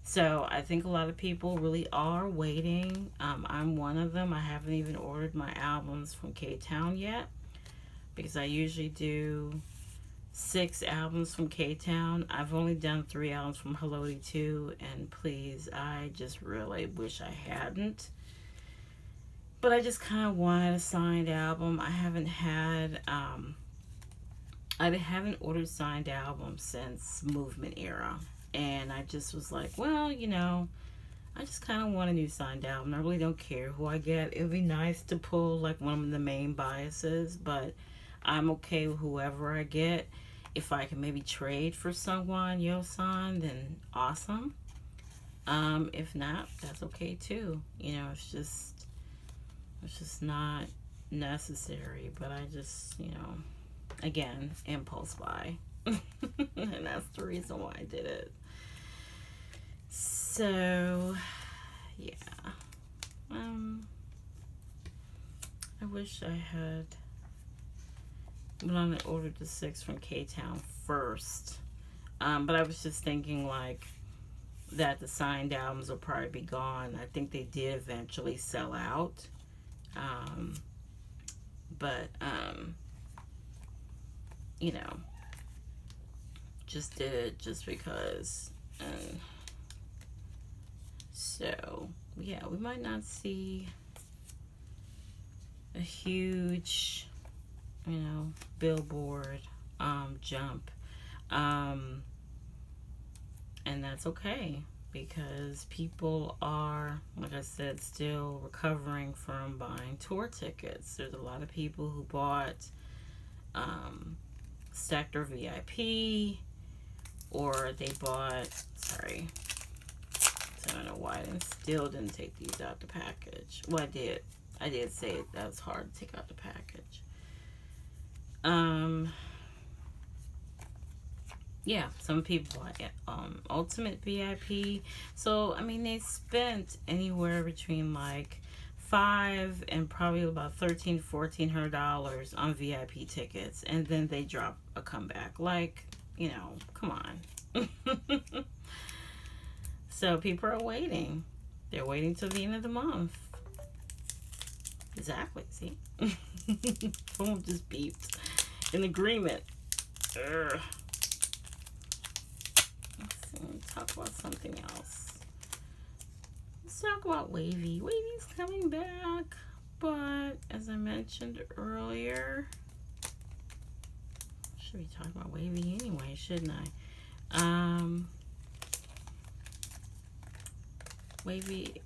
So I think a lot of people really are waiting. I'm one of them. I haven't even ordered my albums from K-Town yet, because I usually do 6 albums from K-Town. I've only done 3 albums from Hello 2, and please, I just really wish I hadn't. But I just kind of wanted a signed album. I haven't ordered signed albums since Movement Era. And I just was like, well, you know, I just kind of want a new signed album. I really don't care who I get. It would be nice to pull like one of the main biases, but I'm okay with whoever I get. If I can maybe trade for someone, Yosan, then awesome. If not, that's okay too. You know, it's just not necessary. But I just, you know, again, impulse buy. And that's the reason why I did it. So, yeah. I wish I had went on and ordered the 6 from K-Town first. But I was just thinking like that the signed albums will probably be gone. I think they did eventually sell out. But you know, just did it just because. So yeah, we might not see a huge, you know, Billboard jump, and that's okay, because people are, like I said, still recovering from buying tour tickets. There's a lot of people who bought Sector VIP, or they bought, sorry, I don't know why I still didn't take these out the package. Well, I did say it, that was hard to take out the package. Yeah, some people bought Ultimate VIP. So, I mean, they spent anywhere between like $500 and probably about $1,400 on VIP tickets, and then they drop a comeback. Like, you know, come on. So people are waiting. They're waiting till the end of the month. Exactly. See, phone just beeped. In agreement. Ugh. Let's talk about something else. Let's talk about WayV. WayV's coming back. But as I mentioned earlier, should be talking about WayV anyway, shouldn't I? WayV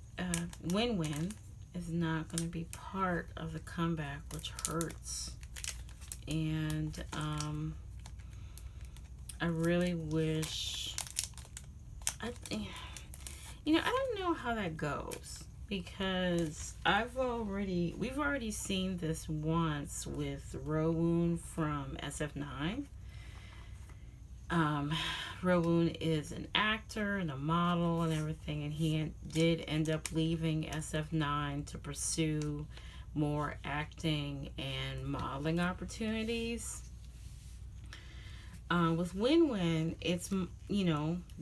Win-Win is not going to be part of the comeback, which hurts. And I really wish I don't know how that goes, because we've already seen this once with Rowoon from SF9. Rowoon is an actor and a model and everything, and he did end up leaving SF9 to pursue more acting and modeling opportunities. With Win-Win, it's,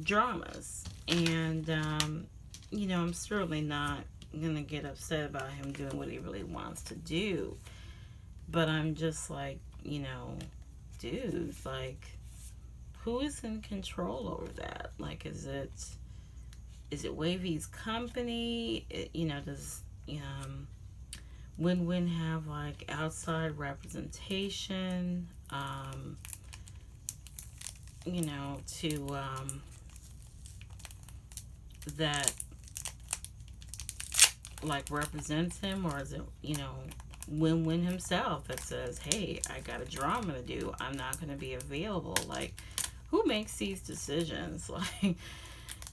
dramas. And, I'm certainly not going to get upset about him doing what he really wants to do. But I'm just like, dude, like, who is in control over that? Like, is it WayV's company? Does Win-Win have, like, outside representation? That like represents him, or is it Win-Win himself that says, hey, I got a drama to do, I'm not going to be available? Like, who makes these decisions? Like,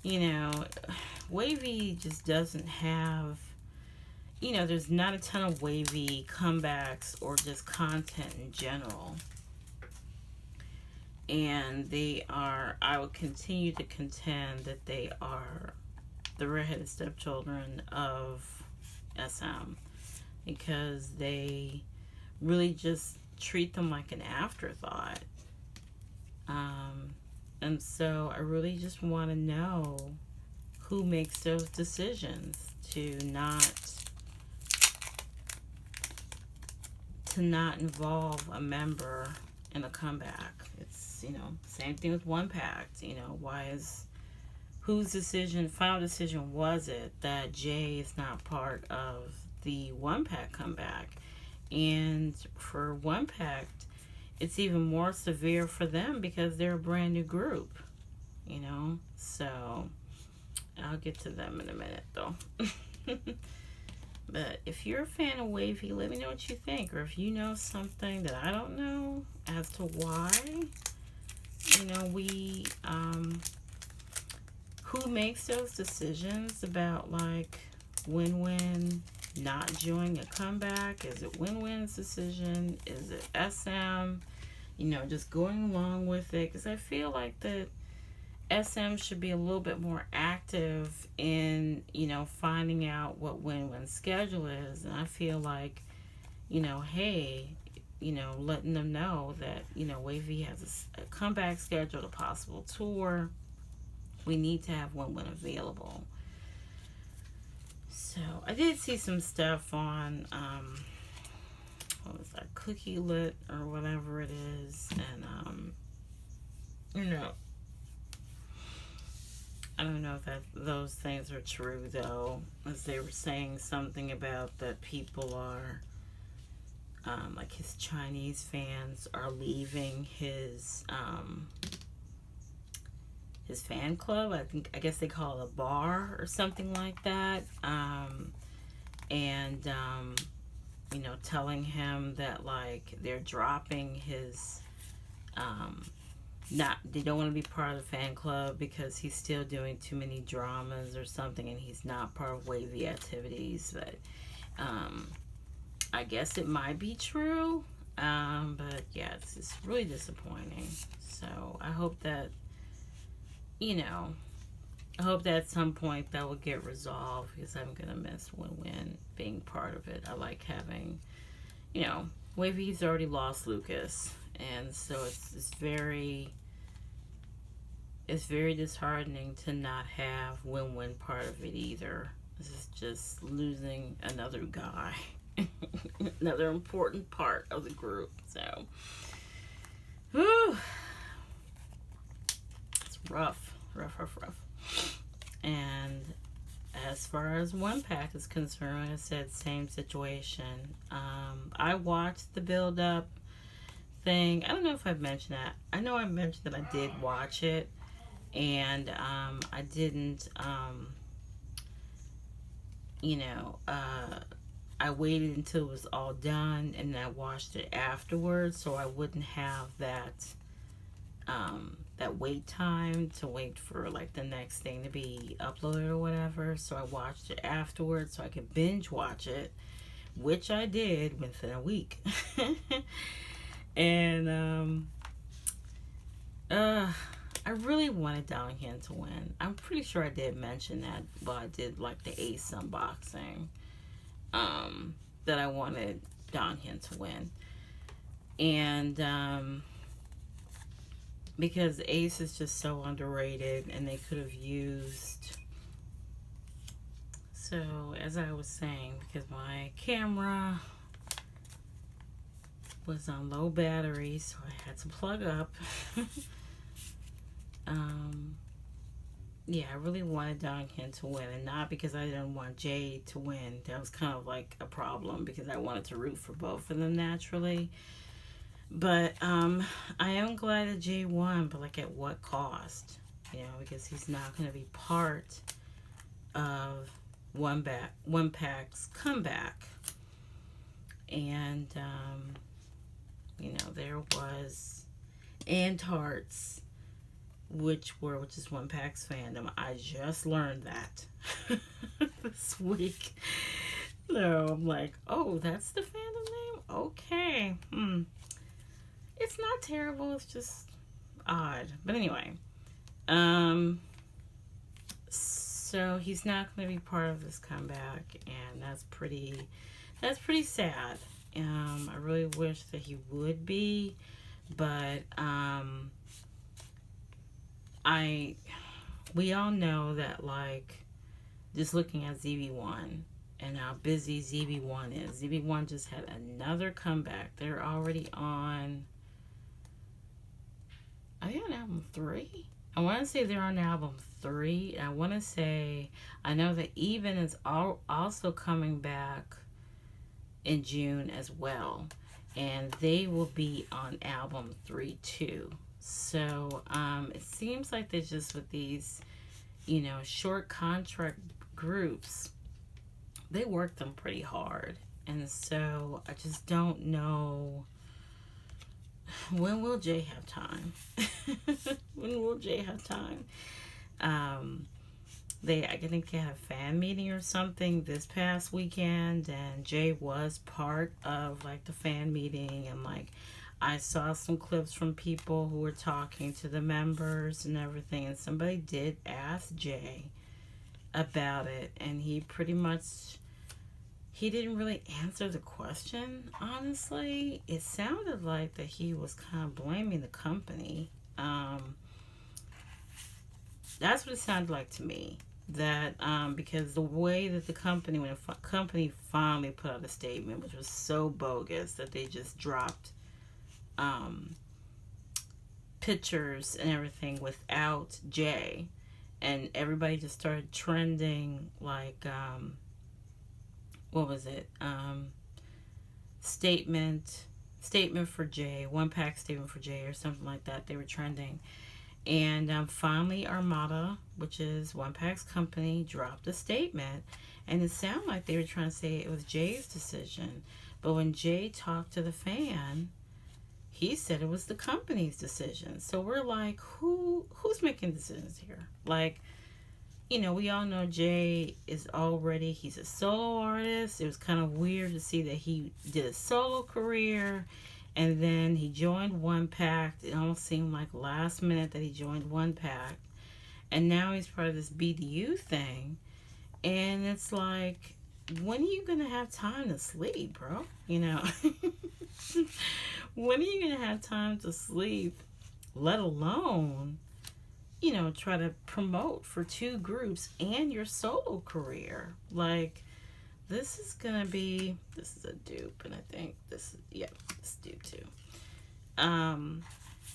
WayV just doesn't have, there's not a ton of WayV comebacks or just content in general. And I would continue to contend that they are the redheaded stepchildren of SM, because they really just treat them like an afterthought. And so I really just want to know who makes those decisions to not involve a member in a comeback. It's, same thing with ONEPACT. Whose final decision was it that Jay is not part of the ONEPACT comeback? And for ONEPACT, it's even more severe for them because they're a brand new group, so I'll get to them in a minute though. But if you're a fan of WayV, let me know what you think, or if you know something that I don't know as to why, who makes those decisions about, like, Win-Win not joining a comeback? Is it Win-Win's decision? Is it SM? Just going along with it? Because I feel like that SM should be a little bit more active in, finding out what Win-Win's schedule is. And I feel like, hey, letting them know that, WayV has a comeback scheduled, a possible tour. We need to have Win-Win available. So I did see some stuff on, what was that, Cookie Lit or whatever it is. And, I don't know if those things are true, though, as they were saying something about that people are, like, his Chinese fans are leaving his fan club. I guess they call it a bar or something like that. Telling him that, like, they're dropping his, they don't want to be part of the fan club because he's still doing too many dramas or something, and he's not part of WayV activities. But I guess it might be true. But yeah, it's really disappointing. So I hope that, I hope that at some point that will get resolved, because I'm gonna miss Win-Win being part of it. I like having, WayV's already lost Lucas, and so it's very disheartening to not have Win-Win part of it either. This is just losing another guy, another important part of the group. So, whew, it's rough. And as far as ONEPACT is concerned, like I said, same situation. I watched the build up thing. I don't know if I've mentioned that. I know I mentioned that I did watch it, and I didn't, you know, I waited until it was all done and then I watched it afterwards, so I wouldn't have that wait time to wait for like the next thing to be uploaded or whatever. So I watched it afterwards so I could binge watch it, which I did within a week. And I really wanted Downhand to win. I'm pretty sure I did mention that while I did like the ATEEZ unboxing, that I wanted Downhand to win. And because ATEEZ is just so underrated and they could have used, so as I was saying, because my camera was on low battery, so I had to plug up. Yeah, I really wanted Downhand to win, and not because I didn't want Jade to win. That was kind of like a problem because I wanted to root for both of them naturally. But I am glad that Jay won, but like at what cost? You know, because he's not going to be part of ONEPACT's comeback. And you know, there was Hearts, which is ONEPACT's fandom. I just learned that this week. So I'm like, oh, that's the fandom name? Okay. It's not terrible, it's just odd. But anyway. So he's not gonna be part of this comeback, and that's pretty sad. I really wish that he would be, but we all know that, like, just looking at ZB1 and how busy ZB1 is. ZB1 just had another comeback. They're already on, are they on album 3? I want to say they're on album 3. I want to say, I know that Even is also coming back in June as well. And they will be on album 3 too. So it seems like they're just with these, you know, short contract groups, they work them pretty hard. And so I just don't know, when will Jay have time? When will Jay have time? I think they had a fan meeting or something this past weekend, and Jay was part of like the fan meeting, and like I saw some clips from people who were talking to the members and everything, and somebody did ask Jay about it, and he didn't really answer the question, honestly. It sounded like that he was kind of blaming the company. That's what it sounded like to me. That because the way that the company, when the company finally put out a statement, which was so bogus that they just dropped pictures and everything without Jay, and everybody just started trending like what was it? Statement for Jay, ONEPACT statement for Jay, or something like that. They were trending. And finally, Armada, which is ONEPACT's company, dropped a statement. And it sounded like they were trying to say it was Jay's decision. But when Jay talked to the fan, he said it was the company's decision. So we're like, who's making decisions here? Like, you know, we all know Jay he's a solo artist. It was kind of weird to see that he did a solo career, and then he joined ONEPACT. It almost seemed like last minute that he joined ONEPACT, and now he's part of this BDU thing. And it's like, when are you gonna have time to sleep, bro? You know, when are you gonna have time to sleep, let alone, you know, try to promote for 2 groups and your solo career? Like, this is a dupe, and I think this is dupe too.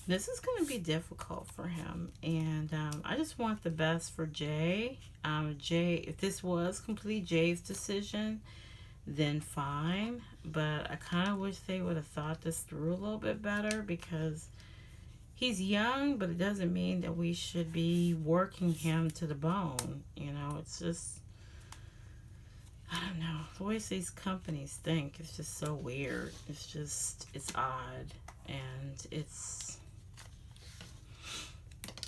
This is going to be difficult for him, and I just want the best for Jay. Jay, if this was completely Jay's decision, then fine. But I kind of wish they would have thought this through a little bit better, because he's young, but it doesn't mean that we should be working him to the bone. You know, it's just, I don't know. The way these companies think is just so weird. It's just, it's odd. And it's,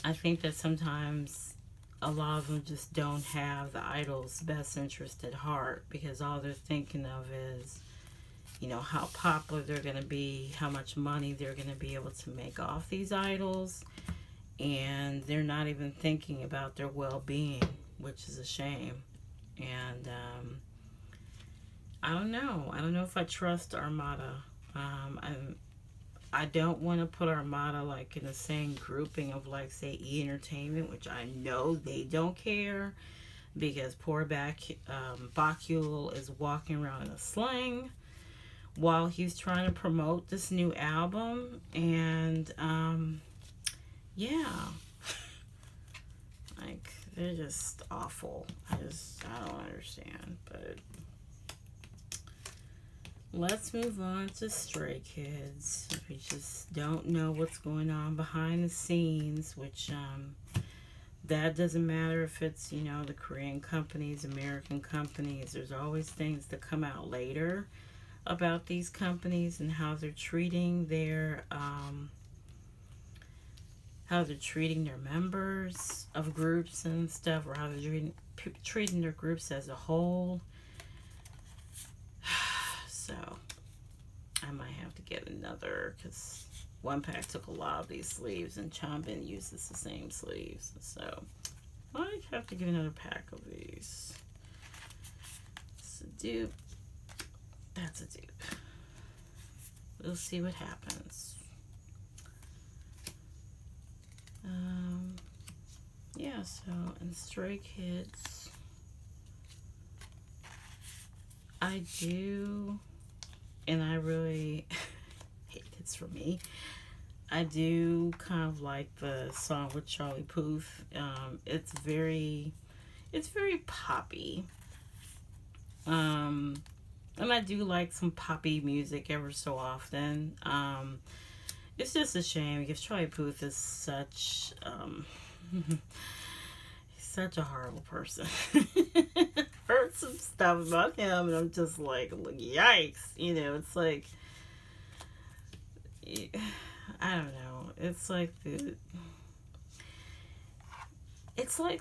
I think that sometimes a lot of them just don't have the idol's best interest at heart, because all they're thinking of is, you know, how popular they're going to be, how much money they're going to be able to make off these idols, and they're not even thinking about their well-being, which is a shame. And I don't know. I don't know if I trust Armada. I don't want to put Armada like in the same grouping of, like, say, E Entertainment, which I know they don't care, because poor Bakul is walking around in a sling while he's trying to promote this new album. And yeah, like, they're just awful. I don't understand. But let's move on to Stray Kids. We just don't know what's going on behind the scenes, which that doesn't matter if it's, you know, the Korean companies, American companies. There's always things that come out later about these companies and how they're treating their members of groups and stuff, or how they're treating their groups as a whole. So I might have to get another, because ONEPACT took a lot of these sleeves and Changbin uses the same sleeves. So I might have to get another pack of these. It's a dupe. That's a dupe. We'll see what happens. Yeah, so in Stray Kids, I do, and I really hate it's for me. I do kind of like the song with Charlie Puth. It's very poppy. And I do like some poppy music ever so often. It's just a shame, because Charlie Puth is such he's such a horrible person. Heard some stuff about him, and I'm just like, yikes. You know, it's like, I don't know. It's like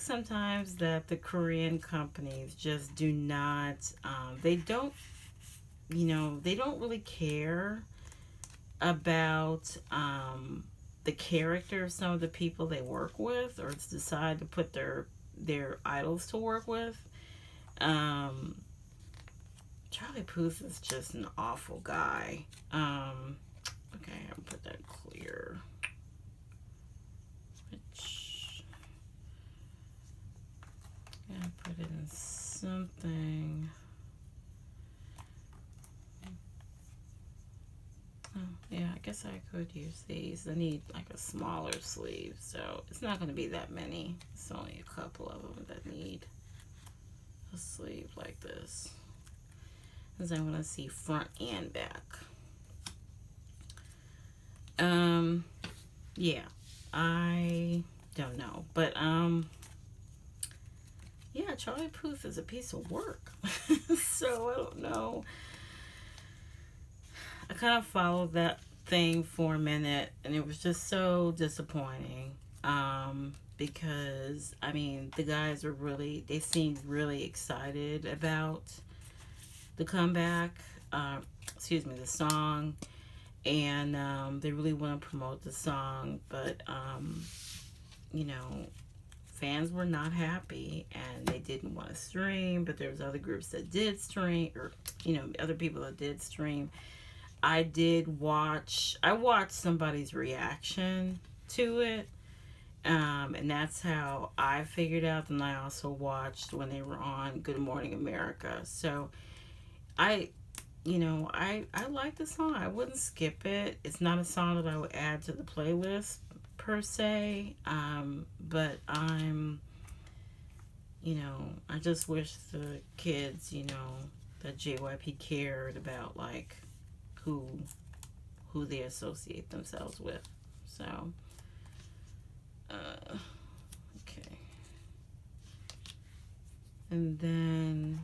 sometimes that the Korean companies just do not, they don't really care about the character of some of the people they work with, or decide to put their idols to work with. Charlie Puth is just an awful guy. Okay, I'll put that clear. Yeah, put it in something. Oh, yeah, I guess I could use these. I need like a smaller sleeve, so it's not going to be that many. It's only a couple of them that need a sleeve like this, because I want to see front and back. Yeah, I don't know, but yeah, Charlie Puth is a piece of work. So I don't know. I kind of followed that thing for a minute, and it was just so disappointing. Because I mean, the guys were they seemed really excited about the comeback. The song, and they really want to promote the song, but fans were not happy, and they didn't want to stream. But there was other groups that did stream, or other people that did stream. I watched somebody's reaction to it, and that's how I figured out. And I also watched when they were on Good Morning America. So you know, I like the song. I wouldn't skip it. It's not a song that I would add to the playlist per se. But you know, I just wish the kids, you know, that JYP cared about like who they associate themselves with. So, okay. And then,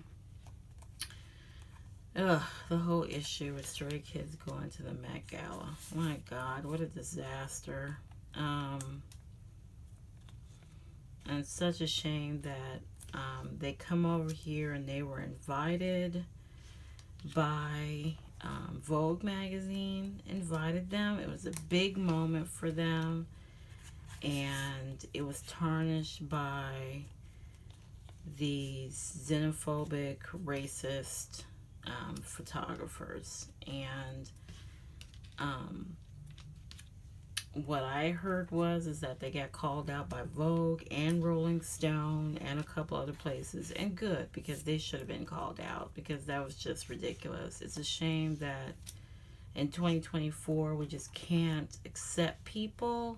the whole issue with Stray Kids going to the Met Gala. My God, what a disaster. And such a shame that they come over here and they were invited by Vogue magazine, invited them. It was a big moment for them, and it was tarnished by these xenophobic, racist photographers. And what I heard is that they got called out by Vogue and Rolling Stone and a couple other places, and good, because they should have been called out, because that was just ridiculous. It's a shame that in 2024 we just can't accept people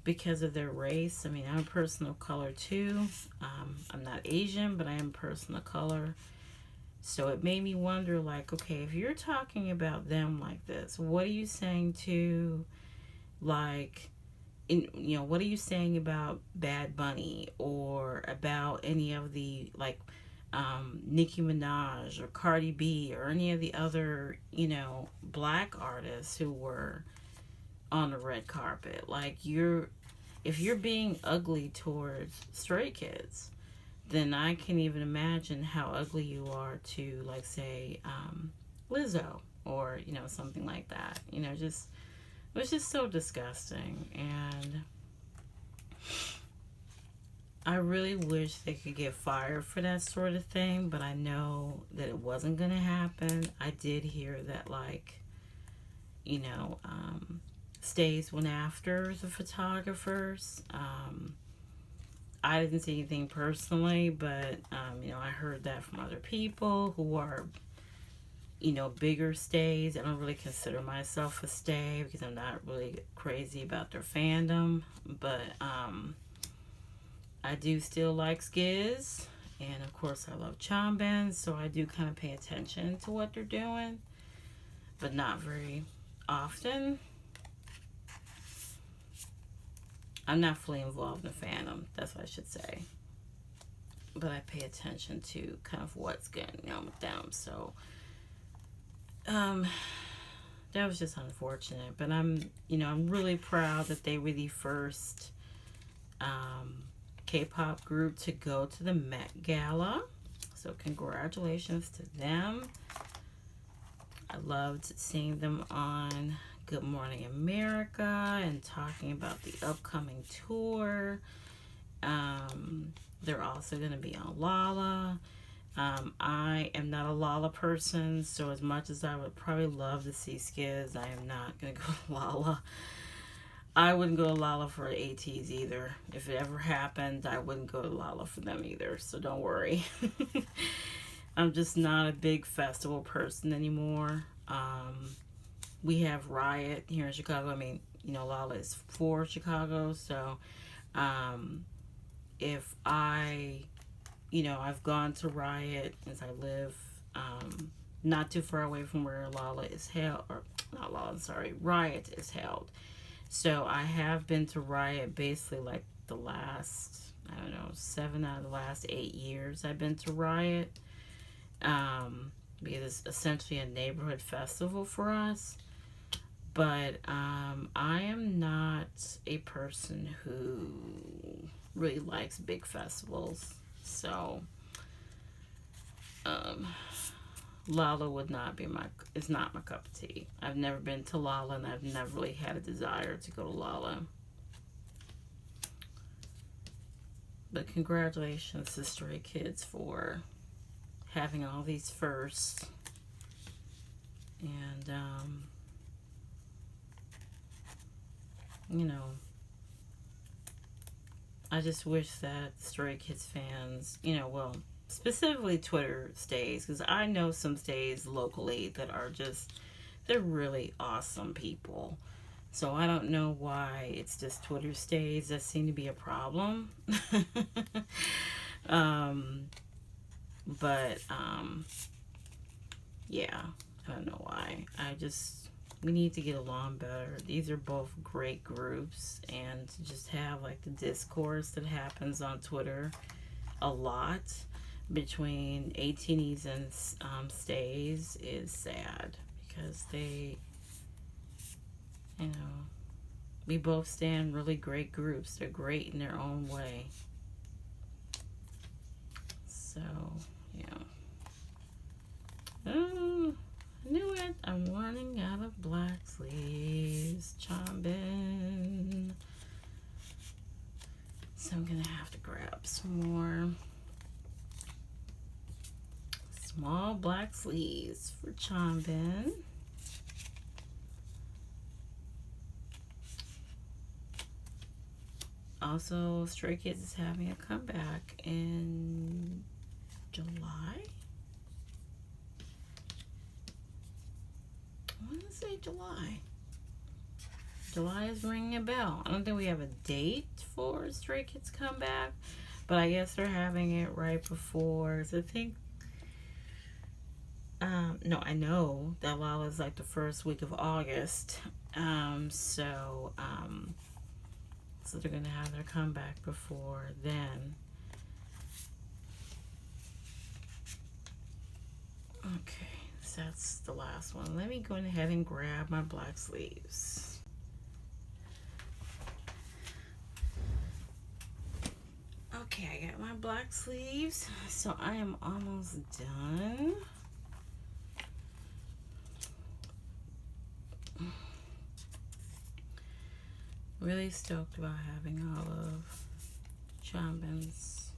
because of their race. I mean, I'm a person of color too. I'm not Asian, but I am a person of color. So it made me wonder, like, okay, if you're talking about them like this, what are you saying to, like, you know, what are you saying about Bad Bunny or about any of the, like, Nicki Minaj or Cardi B or any of the other, you know, black artists who were on the red carpet? Like, if you're being ugly towards Stray Kids, then I can't even imagine how ugly you are to, like, say, Lizzo or, you know, something like that. You know, just, it was just so disgusting. And I really wish they could get fired for that sort of thing, but I know that it wasn't going to happen. I did hear that, like, you know, Stays went after the photographers. I didn't see anything personally, but, you know, I heard that from other people who are, you know, bigger stays. I don't really consider myself a stay because I'm not really crazy about their fandom, but I do still like SKZ, and of course I love Changbin, so I do kind of pay attention to what they're doing, but not very often. I'm not fully involved in the fandom, that's what I should say. But I pay attention to kind of what's going on with them. So, that was just unfortunate. But I'm really proud that they were the first K-pop group to go to the Met Gala. So congratulations to them. I loved seeing them on Good Morning America and talking about the upcoming tour. They're also going to be on Lala. I am not a Lala person, so as much as I would probably love to see SKZ, I am not going to go to Lala. I wouldn't go to Lala for ATEEZ either. If it ever happened, I wouldn't go to Lala for them either, so don't worry. I'm just not a big festival person anymore. We have Riot here in Chicago. I mean, you know, Lala is for Chicago, so if I've gone to Riot since I live not too far away from where Lala is held, or not Lala, sorry, Riot is held. So I have been to Riot basically like the last, 7 out of the last 8 years I've been to Riot. Because it's essentially a neighborhood festival for us. But I am not a person who really likes big festivals. So Lala is not my cup of tea. I've never been to Lala, and I've never really had a desire to go to Lala. But congratulations to Stray Kids for having all these firsts. And I just wish that Stray Kids fans, specifically Twitter stays, because I know some stays locally that are just, they're really awesome people. So I don't know why it's just Twitter stays that seem to be a problem. um, but yeah, I don't know why. We need to get along better. These are both great groups, and to just have like the discourse that happens on Twitter a lot between ATEEZ and stays is sad, because they, you know, we both stand really great groups. They're great in their own way. So, yeah. Oh, I knew it. I'm running out of black sleeves. Changbin. So I'm gonna have to grab some more small black sleeves for Changbin. Also, Stray Kids is having a comeback in July. I want to say July. July is ringing a bell. I don't think we have a date for Stray Kids comeback, but I guess they're having it right before. So I think, no, I know that Lala's like the first week of August. So they're gonna have their comeback before then. Okay, so that's the last one. Let me go ahead and grab my black sleeves. Okay, I got my black sleeves, so I am almost done. Really stoked about having all of Changbin's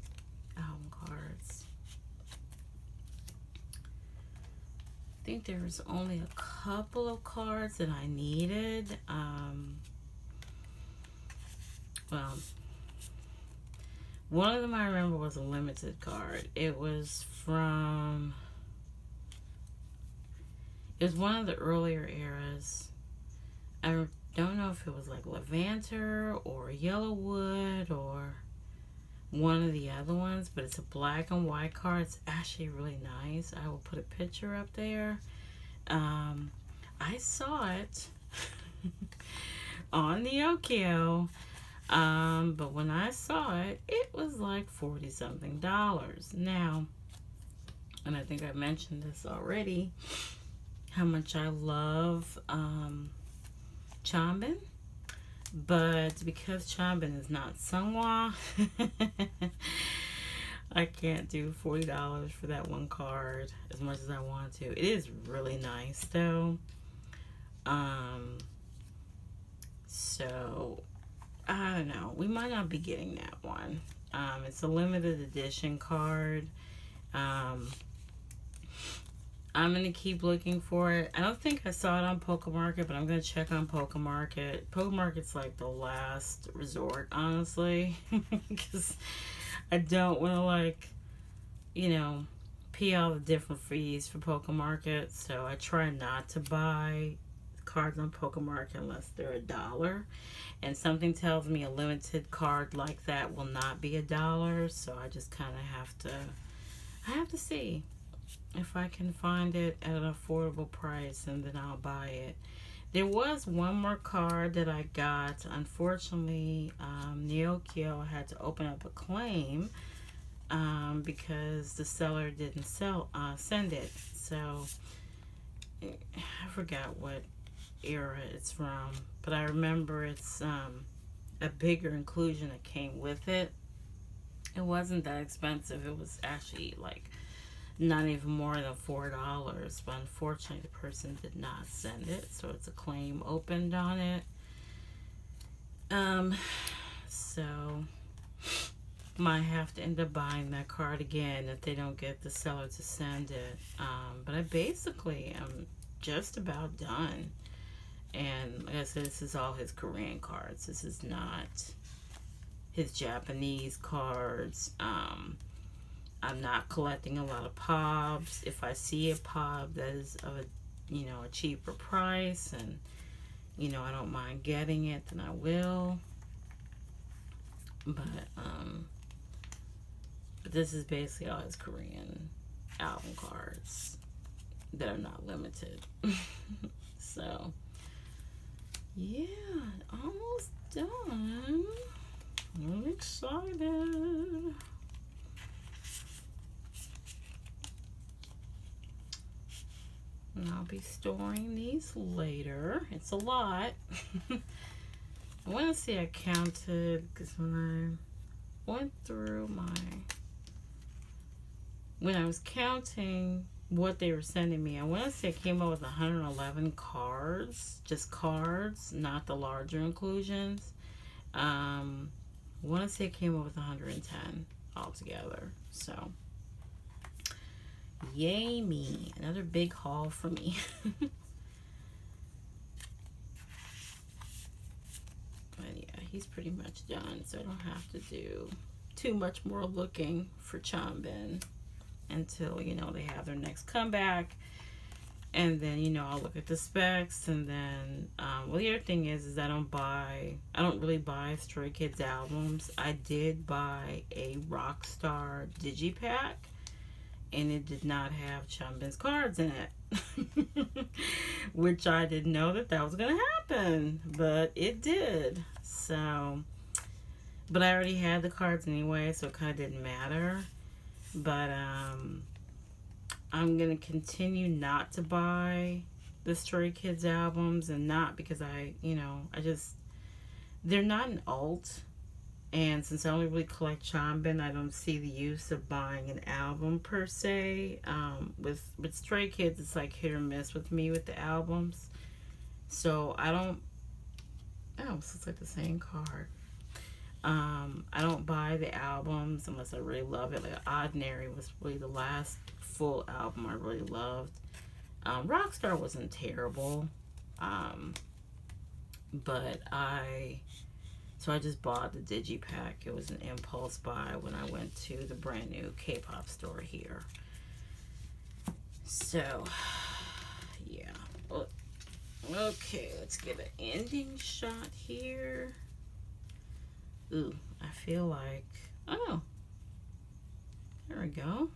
album cards. I think there was only a couple of cards that I needed. Well, one of them I remember was a limited card. It was one of the earlier eras. I don't know if it was like Levanter or Yellowwood or one of the other ones, but it's a black and white card. It's actually really nice. I will put a picture up there. I saw it on Neokyo, but when I saw it, it was like $40-something. Now, and I think I mentioned this already, how much I love Changbin, but because Changbin is not Sunghwa, I can't do $40 for that one card as much as I want to. It is really nice though. So I don't know, we might not be getting that one. It's a limited edition card. I'm going to keep looking for it. I don't think I saw it on Pokemarket, but I'm going to check on Pokemarket. Pokemarket's like the last resort, honestly. Because I don't want to, like, you know, pay all the different fees for Pokemarket. So I try not to buy cards on Pokemarket unless they're $1. And something tells me a limited card like that will not be $1. So I just kind of have to see if I can find it at an affordable price, and then I'll buy it. There was one more card that I got. Unfortunately, Neokyo had to open up a claim because the seller didn't send it. So I forgot what era it's from, but I remember it's a bigger inclusion that came with it. It wasn't that expensive. It was actually like not even more than $4, but unfortunately the person did not send it, so it's a claim opened on it. So might have to end up buying that card again if they don't get the seller to send it. But I basically am just about done. And like I said, this is all his Korean cards. This is not his Japanese cards. I'm not collecting a lot of pobs. If I see a pob that is of a, you know, a cheaper price, and you know, I don't mind getting it, then I will. But this is basically all his Korean album cards that are not limited. So yeah, almost done. I'm excited. And I'll be storing these later. It's a lot. I want to see, I counted, because when I went through when I was counting what they were sending me, I want to say it came up with 111 cards. Just cards, not the larger inclusions. I want to say it came up with 110 altogether. So yay me. Another big haul for me. But yeah, he's pretty much done, so I don't have to do too much more looking for Changbin until, you know, they have their next comeback. And then, you know, I'll look at the specs. And then well, the other thing is I don't really buy Stray Kids albums. I did buy a Rockstar Digipack, and it did not have Changbin's cards in it. Which I didn't know that was going to happen, but it did. So, but I already had the cards anyway, so it kind of didn't matter. But I'm going to continue not to buy the Stray Kids albums, and not because they're not an alt. And since I only really collect Changbin, I don't see the use of buying an album per se. With Stray Kids, it's like hit or miss with me with the albums. So I don't... Oh, so it's like the same card. I don't buy the albums unless I really love it. Like Ordinary was really the last full album I really loved. Rockstar wasn't terrible. But I just bought the Digipack. It was an impulse buy when I went to the brand new K-pop store here. So, yeah. Okay, let's get an ending shot here. Ooh, I feel like... Oh, there we go.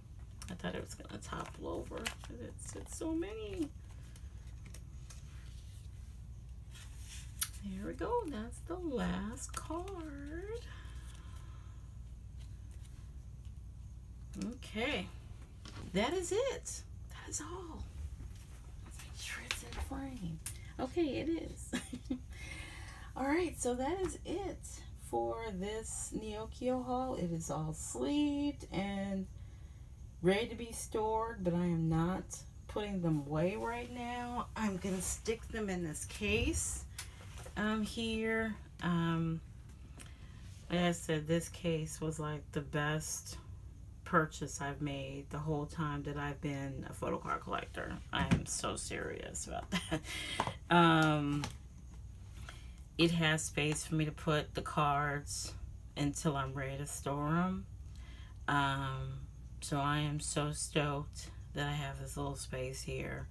I thought it was going to topple over. It's so many. There we go. That's the last card. Okay. That is it. That is all. Let's make sure it's in frame. Okay, it is. Alright, so that is it for this Neokyo haul. It is all sleeved and ready to be stored, but I am not putting them away right now. I'm going to stick them in this case. Here, like I said, this case was like the best purchase I've made the whole time that I've been a photo card collector. I am so serious about that. It has space for me to put the cards until I'm ready to store them. So I am so stoked that I have this little space here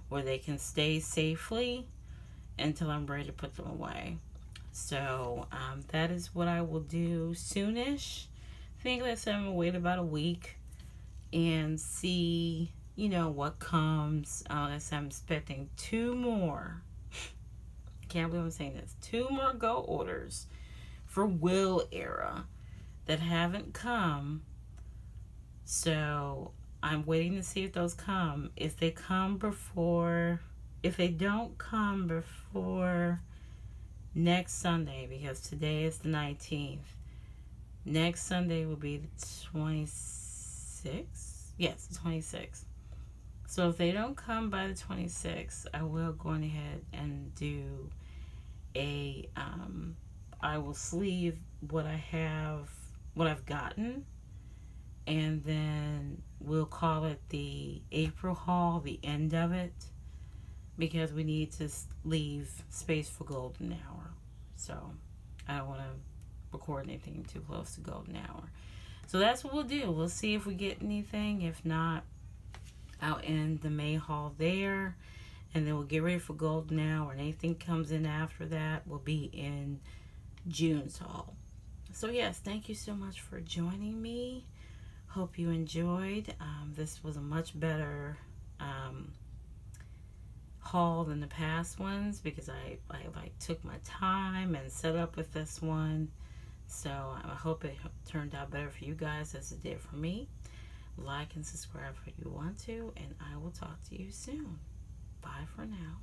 where they can stay safely until I'm ready to put them away. So that is what I will do soonish. I think, like I said, I'm gonna wait about a week and see, you know, what comes. Like I said, I'm expecting 2 more. Can't believe I'm saying this. 2 more Go orders for Will era that haven't come. So I'm waiting to see if those come. If they don't come before next Sunday, because today is the 19th. Next Sunday will be the 26th? Yes, the 26th. So if they don't come by the 26th, I will go ahead and do I will sleeve what I've gotten, and then we'll call it the April haul, the end of it, because we need to leave space for golden hour. So I don't want to record anything too close to golden hour. So that's what we'll do. We'll see if we get anything. If not, I'll end the May haul there. And then we'll get ready for gold now. Or anything comes in after that will be in June's haul. So yes, thank you so much for joining me. Hope you enjoyed. This was a much better haul than the past ones because I like took my time and set up with this one. So I hope it turned out better for you guys as it did for me. Like and subscribe if you want to, and I will talk to you soon. Bye for now.